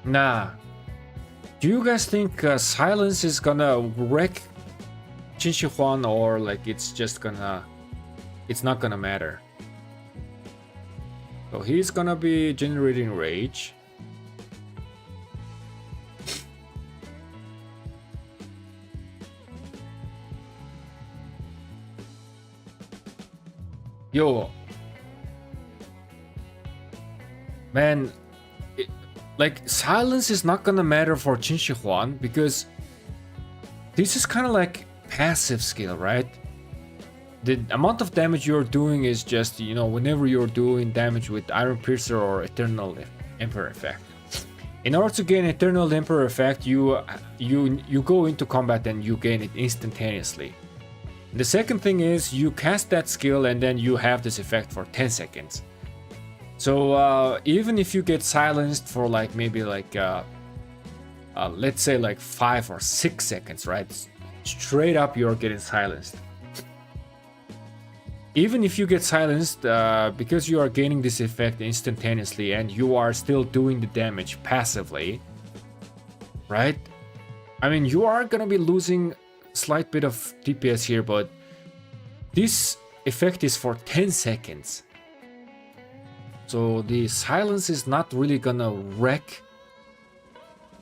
Nah. Do you guys think silence is gonna wreck Huang, or like it's just gonna... It's not gonna matter? So he's gonna be generating rage. Yo. Man, like silence is not gonna matter for Huang because this is kind of like passive skill, right? The amount of damage you're doing is just, you know, whenever you're doing damage with Iron Piercer or Eternal Emperor effect. In order to gain Eternal Emperor effect, you go into combat and you gain it instantaneously. The second thing is you cast that skill and then you have this effect for 10 seconds. So even if you get silenced for like maybe like let's say like 5 or 6 seconds, right? Straight up you're getting silenced. Even if you get silenced, because you are gaining this effect instantaneously and you are still doing the damage passively, right? I mean, you are gonna be losing a slight bit of DPS here, but this effect is for 10 seconds. So the silence is not really gonna wreck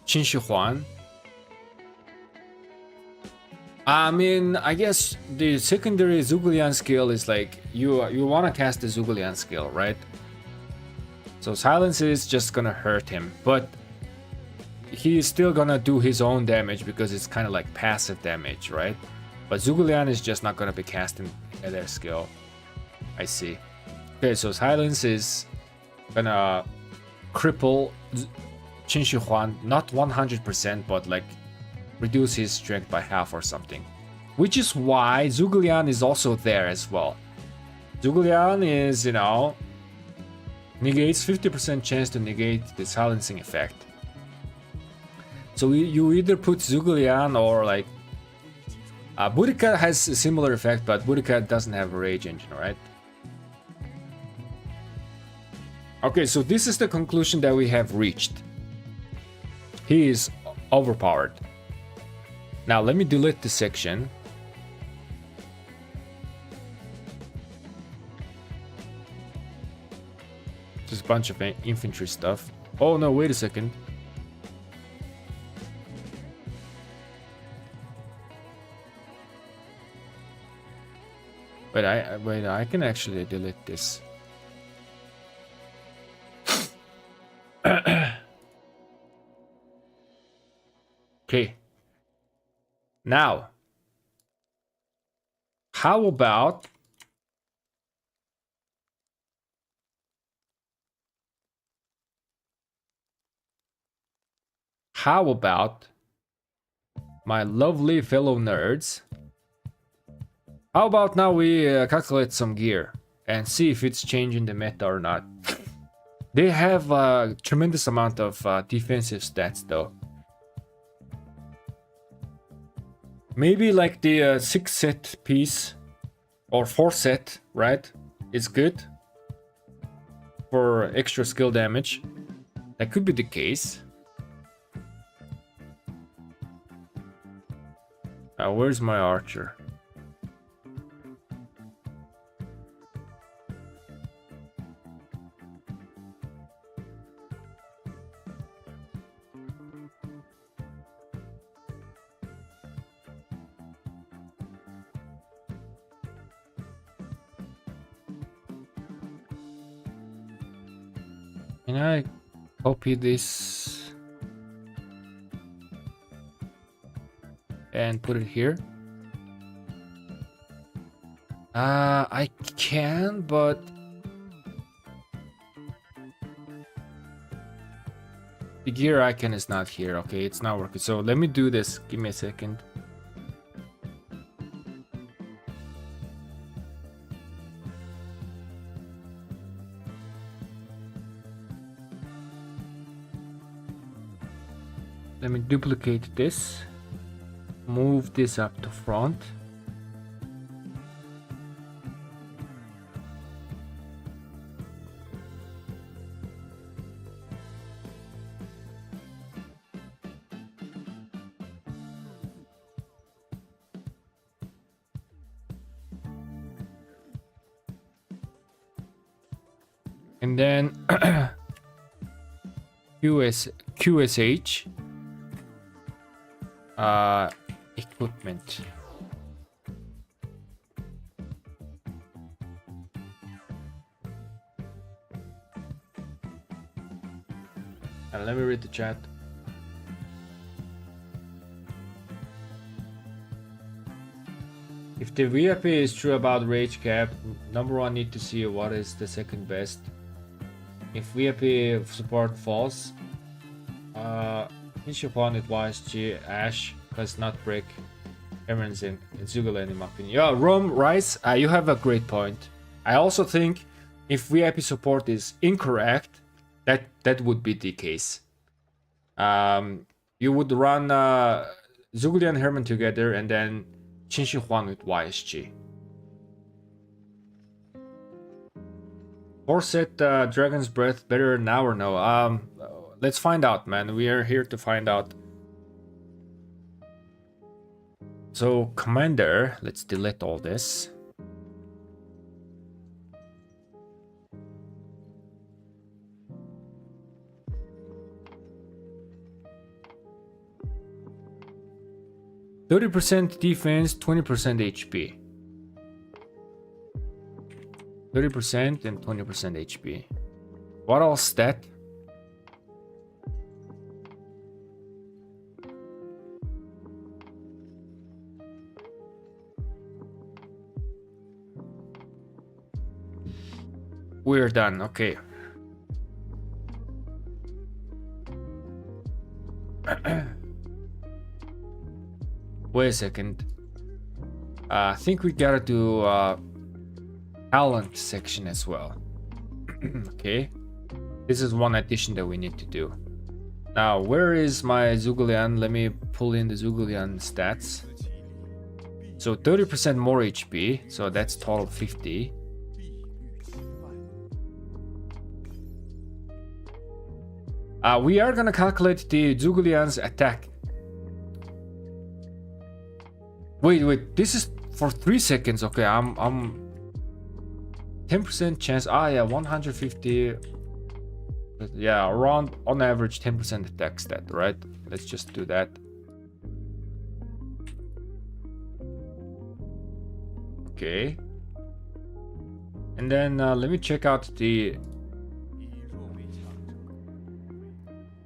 Huang. I mean, I guess the secondary Zhuge skill is like you want to cast the Zhuge skill, right? So silence is just gonna hurt him, but he is still gonna do his own damage because it's kind of like passive damage, right? But Zhuge is just not gonna be casting their skill. I see. Okay, so silence is gonna cripple Huang, not 100%, but like reduce his strength by half or something. Which is why Zhuge is also there as well. Zhuge is, you know, negates 50% chance to negate the silencing effect. So you either put Zhuge or like Boudica has a similar effect, but Boudica doesn't have a rage engine, right? Okay, so this is the conclusion that we have reached. He is overpowered. Now let me delete this section. Just a bunch of infantry stuff. Oh no, wait a second. Wait, I can actually delete this. Okay. Now, how about my lovely fellow nerds? How about now we calculate some gear and see if it's changing the meta or not. They have a tremendous amount of defensive stats though. Maybe like the 6 set piece or 4 set, right? Is good for extra skill damage. That could be the case. Where's my archer? Can I copy this and put it here? I can, but the gear icon is not here. Okay, it's not working. So let me do this. Give me a second. Let me duplicate this, move this up to front. And then QSH equipment. And let me read the chat. If the VIP is true about rage cap, number one need to see what is the second best. If VIP support false, Nishipan it was G Ash, cause not break. Herman's in Zugalen, in my opinion. Yeah, Rome Rice, you have a great point. I also think if VIP support is incorrect, that would be the case. You would run Zugli and Herman together and then Qinshi Huang with YSG. Or set Dragon's Breath better now or no? Let's find out, man. We are here to find out. So, Commander, let's delete all this. %30 defense, 20% HP. 30% and 20% HP. What else stat? We're done, okay. Wait a second. I think we gotta do talent section as well. Okay. This is one addition that we need to do. Now, where is my Zhuglian? Let me pull in the Zhuglian stats. So 30% more HP, so that's total 50. We are gonna calculate the Zhuglian's attack. Wait, this is for 3 seconds. Okay, I'm 10% chance. Yeah, 150. Yeah, around on average 10% attack stat, right? Let's just do that. Okay. And then let me check out the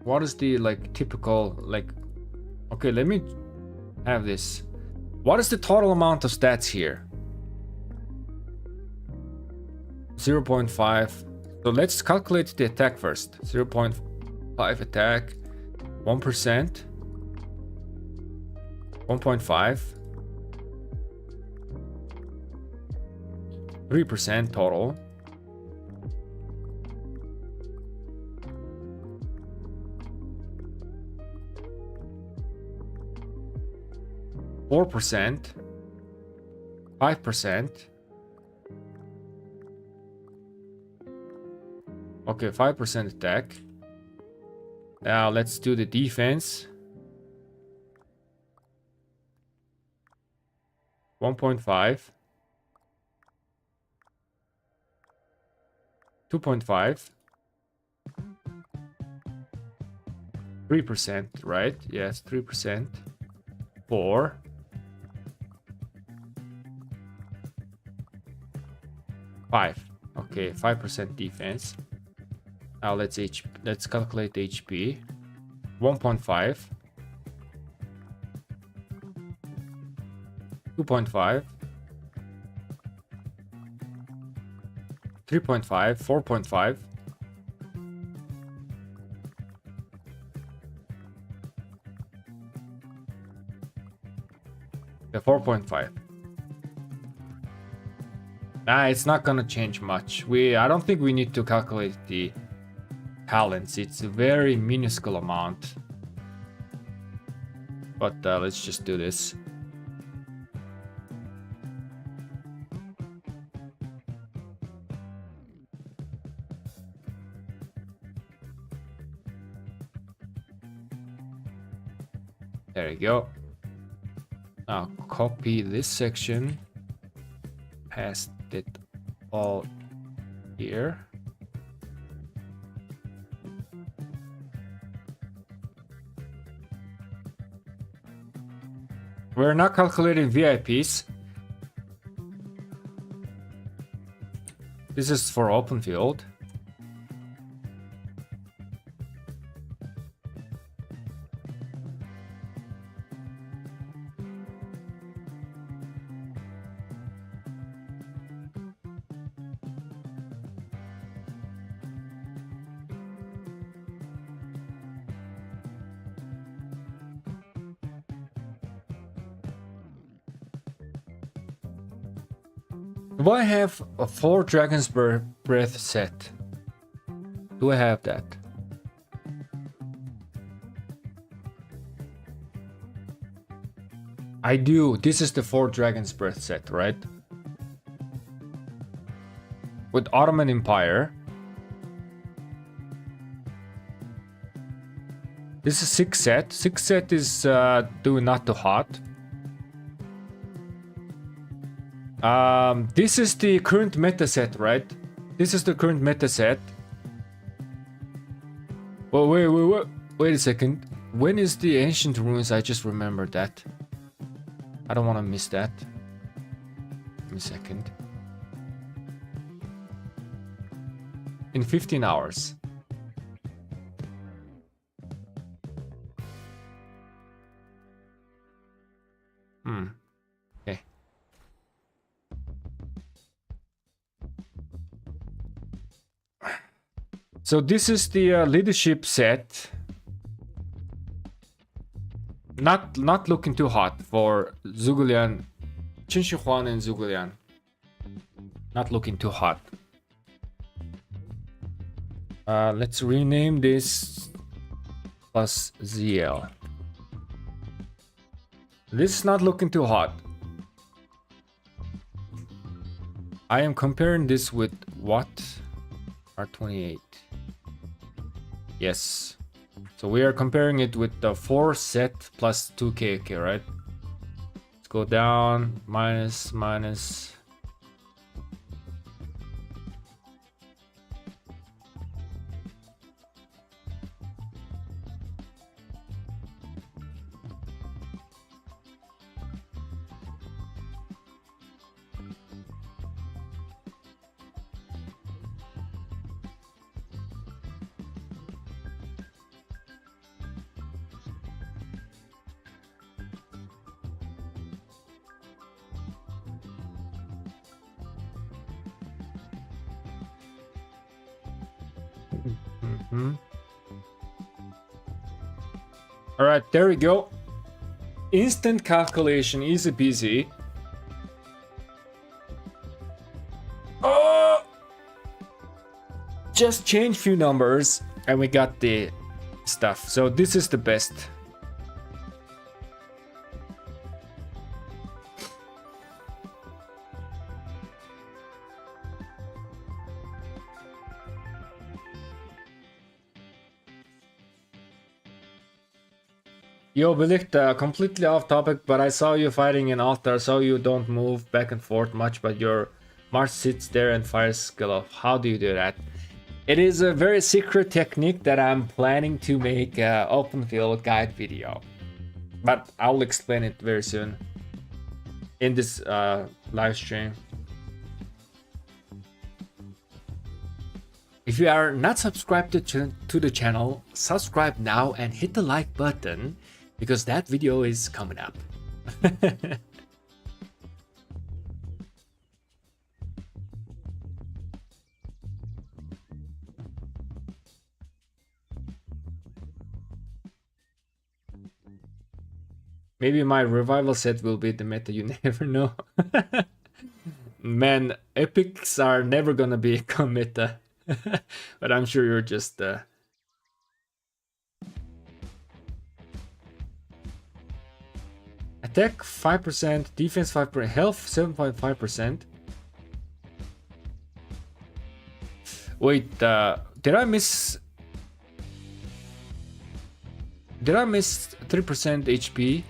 what is the like typical like okay, let me have this. What is the total amount of stats here? 0.5. So let's calculate the attack first. 0.5 attack, 1%, 1.5, 3% total. Four percent, 5%. Okay, 5% attack. Now let's do the defense. 1.5, 2.5, 3%, right? Yes, 3%. 4. 5. Okay, 5% defense. Now let's calculate HP. 1.5, 2.5, 3.5, 4.5. The 4.5. It's not gonna change much. I don't think we need to calculate the talents. It's a very minuscule amount. But let's just do this. There you go. Now copy this section, paste it all here. We're not calculating VIPs. This is for open field. Do I have a 4 Dragon's Breath set? Do I have that? I do. This is the 4 Dragon's Breath set, right? With Ottoman Empire. This is 6 set. 6 set is doing not too hot. This is the current meta set, right? This is the current meta set. Well, wait a second. When is the Ancient Ruins? I just remembered that. I don't want to miss that. Give me a second. In 15 hours. Okay. So this is the leadership set. Not looking too hot for Zhuge Huang and Zhuge. Not looking too hot. Let's rename this plus ZL. This is not looking too hot. I am comparing this with what? R28. Yes. So we are comparing it with the 4 set plus 2k, okay, right? Let's go down, minus. All right, there we go. Instant calculation, easy peasy. Oh! Just change few numbers and we got the stuff. So this is the best. Yo, Belicht, completely off topic, but I saw you fighting in altar, so you don't move back and forth much, but your Mars sits there and fires skill off. How do you do that? It is a very secret technique that I'm planning to make an open field guide video, but I'll explain it very soon in this live stream. If you are not subscribed to the channel, subscribe now and hit the like button, because that video is coming up. Maybe my revival set will be the meta, you never know. Man, epics are never gonna be a meta. But I'm sure you're just attack 5%, defense 5%, health 7.5%. Wait, did I miss 3% HP?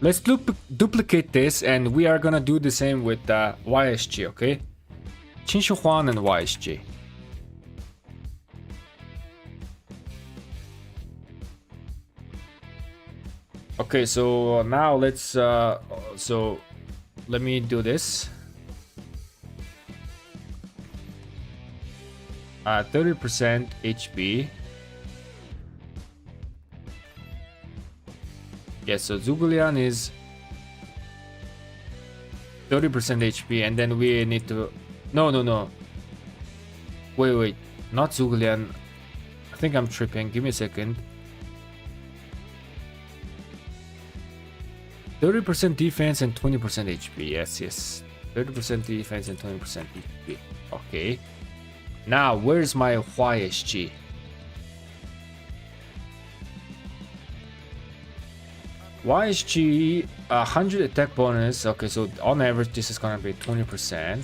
Let's duplicate this, and we are gonna do the same with YSG, okay? Huang and YSG. Okay, so now let's so let me do this. 30% HP. Yeah, so Zhuge is 30% HP, and then we need to... No. Wait. Not Zhuge. I think I'm tripping. Give me a second. 30% defense and 20% HP. Yes. 30% defense and 20% HP. Okay. Now, where's my YSG? YSG 100 attack bonus. Okay, so on average this is gonna be 20%.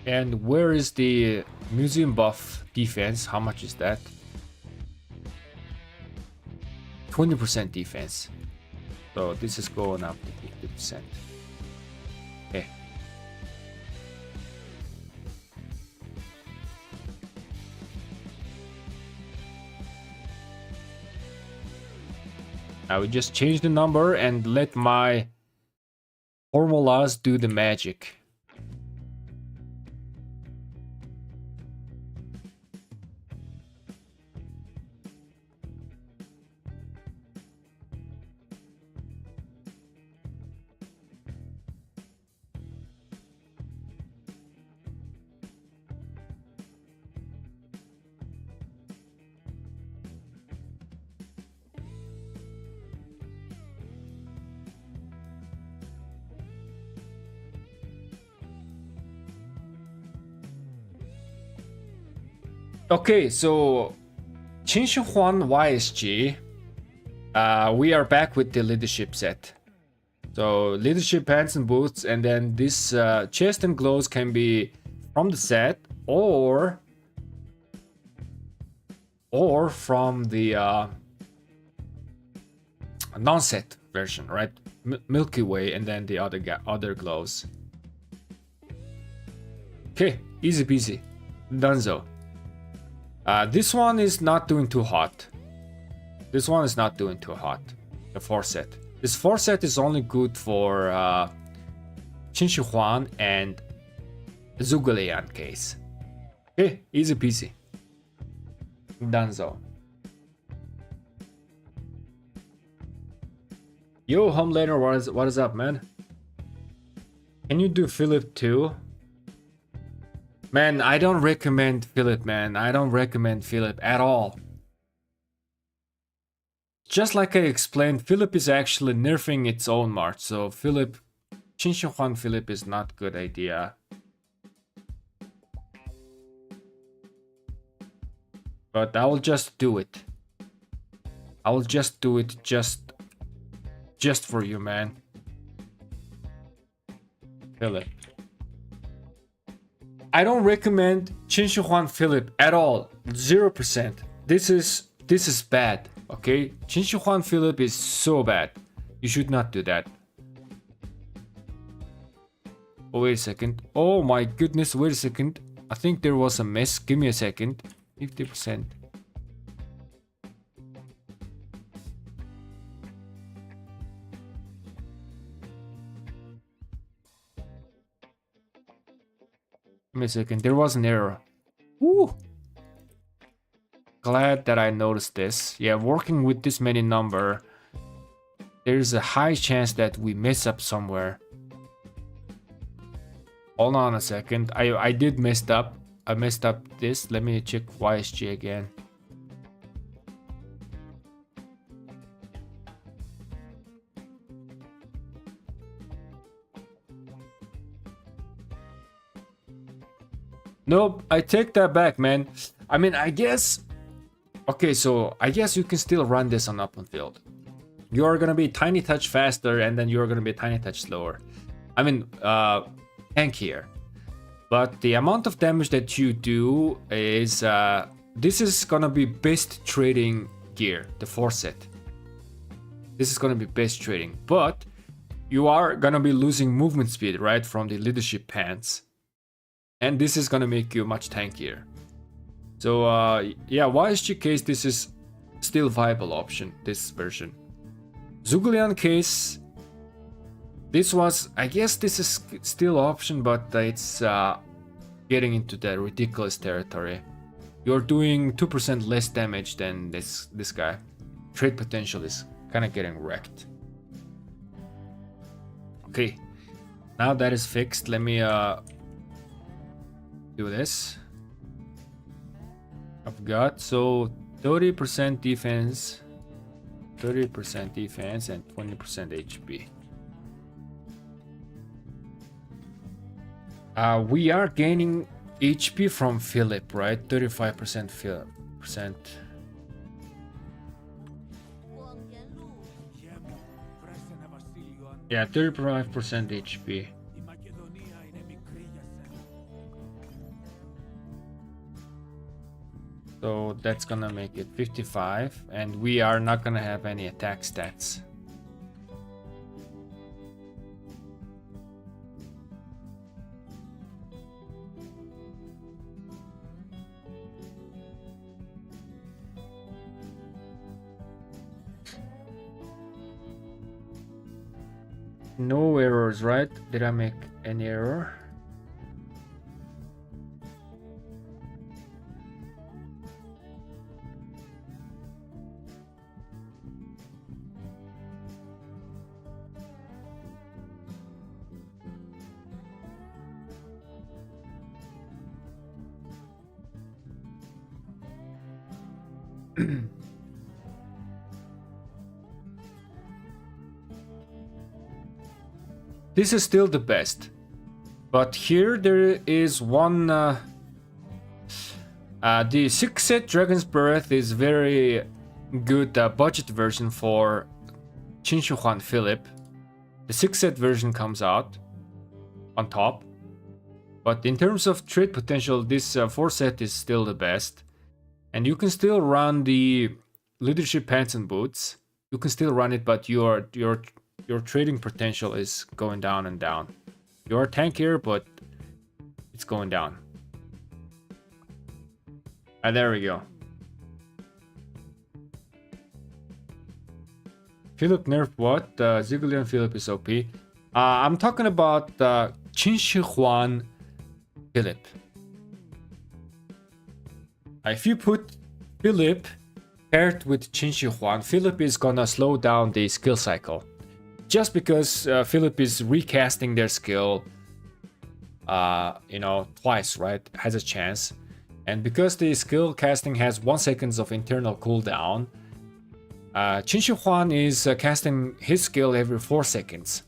And where is the museum buff defense? How much is that? 20% defense. So this is going up to 50%. Okay. I will just change the number and let my formulas do the magic. Okay, so Huang YSG, we are back with the leadership set. So leadership pants and boots, and then this chest and gloves can be from the set or from the non-set version, right? Milky Way, and then the other gloves. Okay, easy peasy, donezo. This one is not doing too hot. The 4 set. This 4 set is only good for Huang and Zhuge case. Okay, easy peasy. Donezo. Yo, Homelander, what is up, man? Can you do Philip too? Man, I don't recommend Philip, man. I don't recommend Philip at all. Just like I explained, Philip is actually nerfing its own march. So Philip, Huang Philip is not good idea. But I will just do it. I will just do it just for you, man. Philip. I don't recommend Huang Philip at all. 0%. This is bad. Okay? Huang Philip is so bad. You should not do that. Oh, wait a second. Oh my goodness, wait a second. I think there was a miss. Give me a second. 50%. Give me a second. There was an error. Woo! Glad that I noticed this. Yeah, working with this many number, there's a high chance that we mess up somewhere. Hold on a second. I did messed up. I messed up this. Let me check YSG again. Nope, I take that back, man. I mean, I guess... Okay, so I guess you can still run this on open field. You're gonna be tiny touch faster, and then you're gonna be tiny touch slower. I mean, tankier. But the amount of damage that you do is... this is gonna be best trading gear, the 4 set. This is gonna be best trading. But you are gonna be losing movement speed, right, from the leadership pants. And this is gonna make you much tankier. So yeah, YSG case, this is still viable option, this version. Zhuge case, This was, I guess this is still option, but it's getting into the ridiculous territory. You're doing 2% less damage than this guy. Trade potential is kind of getting wrecked. Okay, now that is fixed, let me do this. I've got so 30% defense, 30% defense, and 20% HP. We are gaining HP from Philip, right? 35% Philip percent. Yeah, 35% HP. So that's gonna make it 55, and we are not gonna have any attack stats. No errors, right? Did I make any error? This is still the best, but here there is one. The 6-set Dragon's Breath is very good budget version for Qinshi Huang Philip. The 6-set version comes out on top, but in terms of trade potential, this 4-set is still the best, and you can still run the Leadership Pants and Boots. You can still run it, but your trading potential is going down and down. You're tankier, but it's going down. There we go. Philip nerf what? Ziggulian Philip is OP. I'm talking about Qinshi Huang Philip. If you put Philip paired with Qinshi Huang, Philip is gonna slow down the skill cycle. Just because Philip is recasting their skill, twice, right? Has a chance. And because the skill casting has 1 second of internal cooldown, Qinshi Huang is casting his skill every 4 seconds.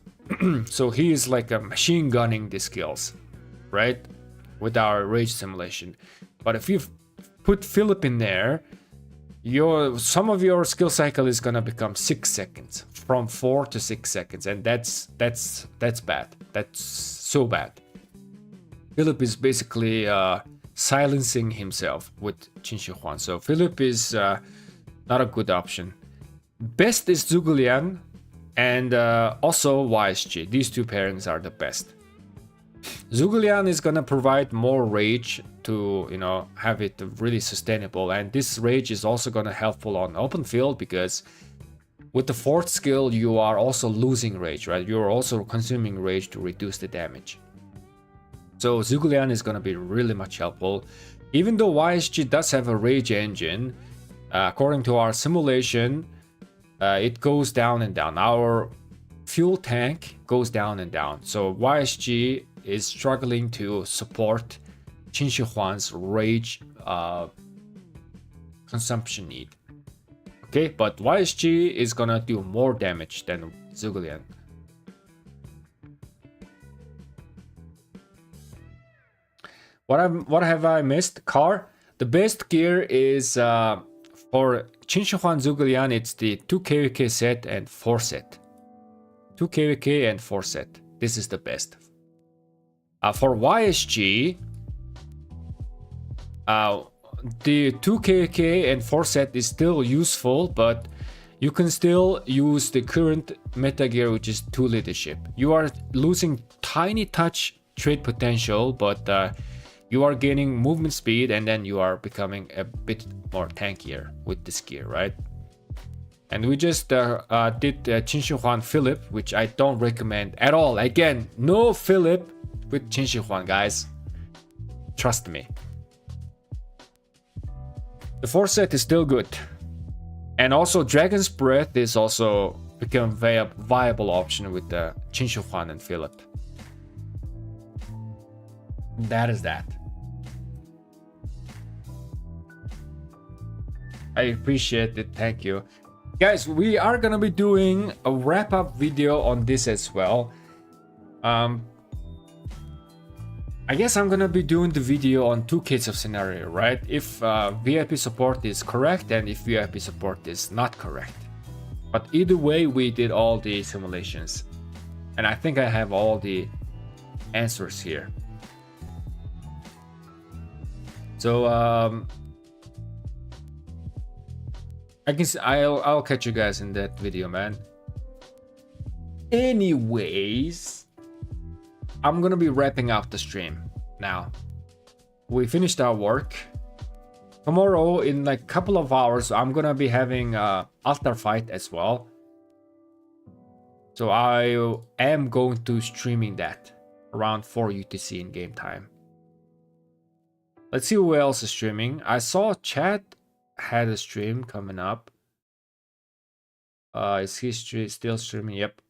So he is like a machine gunning the skills, right? With our rage simulation. But if you put Philip in there, some of your skill cycle is gonna become 6 seconds, from 4 to 6 seconds, and that's bad. That's so bad. Philip is basically silencing himself with Qinshi Huang, so Philip is not a good option. Best is Zhuge and also YSG. These two pairings are the best. Zhuge is gonna provide more rage to have it really sustainable, and this rage is also gonna helpful on open field, because with the 4th skill you are also losing rage, right? You're also consuming rage to reduce the damage. So Zhuge is gonna be really much helpful. Even though YSG does have a rage engine, according to our simulation, it goes down and down. Our fuel tank goes down and down. So YSG is struggling to support Qinshi Huang's rage consumption need. Okay, but YSG is gonna do more damage than Zhuge. What have I missed? Car. The best gear is for Qinshi Huang Zhuge, it's the 2 KVK set and 4 set. 2 KVK and 4 set. This is the best. For YSG, the 2 KVK and 4 set is still useful, but you can still use the current meta gear, which is 2 leadership. You are losing tiny touch trade potential, but you are gaining movement speed, and then you are becoming a bit more tankier with this gear, right? And we just did Qin Huang Philip, which I don't recommend at all. Again, no Philip with Qin Huang, guys. Trust me. The 4 set is still good. And also Dragon's Breath is also become a viable option with the Qin Huang and Philip. That is that. I appreciate it. Thank you. Guys, we are gonna be doing a wrap-up video on this as well. I guess I'm gonna be doing the video on 2 cases of scenario, right? If VIP support is correct and if VIP support is not correct. But either way, we did all the simulations. And I think I have all the answers here. So I'll catch you guys in that video, man. Anyways, I'm gonna be wrapping up the stream now. We finished our work. Tomorrow, in like a couple of hours, I'm gonna be having altar fight as well. So I am going to streaming that around 4 UTC in game time. Let's see who else is streaming. I saw Chad had a stream coming up. Is he still streaming? Yep.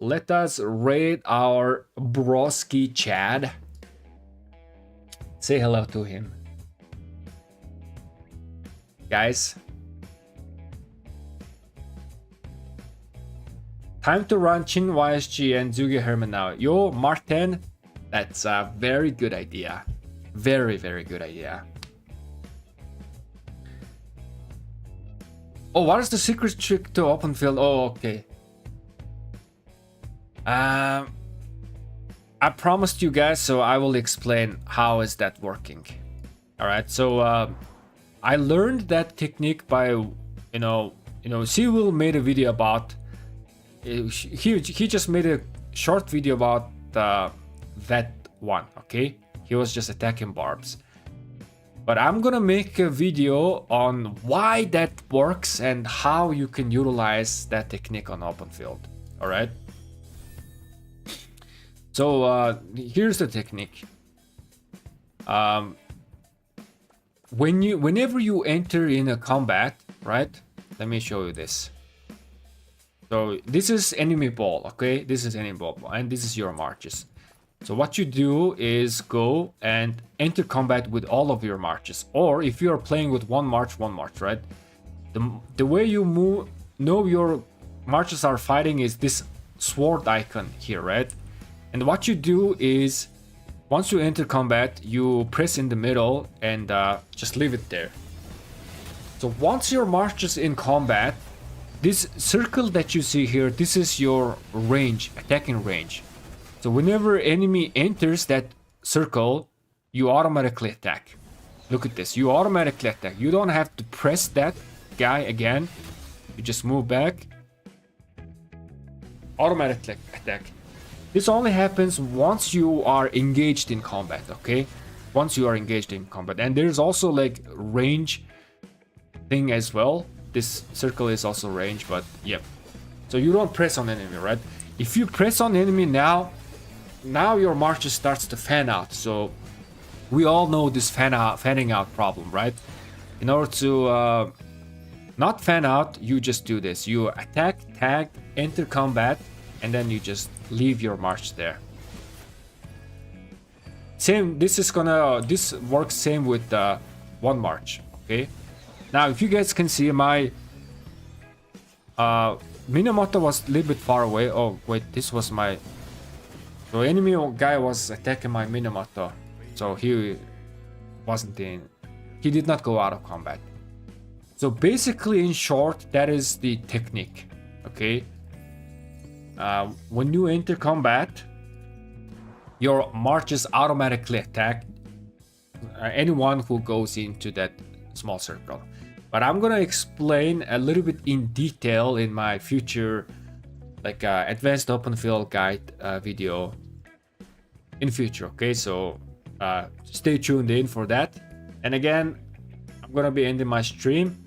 Let us raid our broski Chad. Say hello to him. Guys. Time to run Chin YSG and Zugi Herman now. Yo, Martin. That's a very good idea. Very, very good idea. Oh, what is the secret trick to open field? Oh, okay. I promised you guys, so I will explain how is that working. All right, so I learned that technique by, Siwil made a video about. He just made a short video about that one. Okay, he was just attacking barbs. But I'm gonna make a video on why that works and how you can utilize that technique on open field. All right. So here's the technique. Whenever you enter in a combat, right? Let me show you this. So this is enemy ball, okay? This is enemy ball, and this is your marches. So what you do is go and enter combat with all of your marches, or if you are playing with one march, right? The way you know your marches are fighting is this sword icon here, right? And what you do is, once you enter combat, you press in the middle and just leave it there. So once your march is in combat, this circle that you see here, this is your range, attacking range. So whenever enemy enters that circle, you automatically attack. Look at this, you automatically attack. You don't have to press that guy again. You just move back, automatically attack. This only happens once you are engaged in combat, okay? Once you are engaged in combat. And there's also like range thing as well. This circle is also range, but yep. So you don't press on enemy, right? If you press on enemy now your march starts to fan out. So we all know this fanning out problem, right? In order to not fan out, you just do this. You attack, tag, enter combat, and then you just leave your march there. Same, this works same with one march, okay? Now, if you guys can see, my Minamoto was a little bit far away. Oh, wait, this was my... So enemy guy was attacking my Minamoto. So he wasn't in... He did not go out of combat. So basically, in short, that is the technique, okay? When you enter combat, your marches automatically attack anyone who goes into that small circle. But I'm gonna explain a little bit in detail in my future, like advanced open field guide video in future. Okay, so stay tuned in for that. And again, I'm gonna be ending my stream.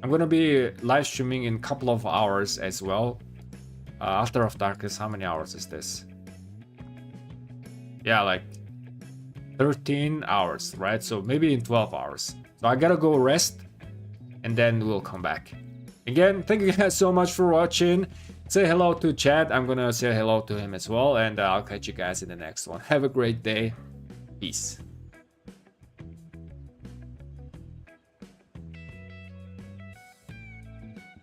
I'm gonna be live streaming in a couple of hours as well. After of Darkness, how many hours is this? Yeah, like 13 hours, right? So maybe in 12 hours. So I gotta go rest and then we'll come back. Again, thank you guys so much for watching. Say hello to Chad. I'm gonna say hello to him as well. And I'll catch you guys in the next one. Have a great day. Peace.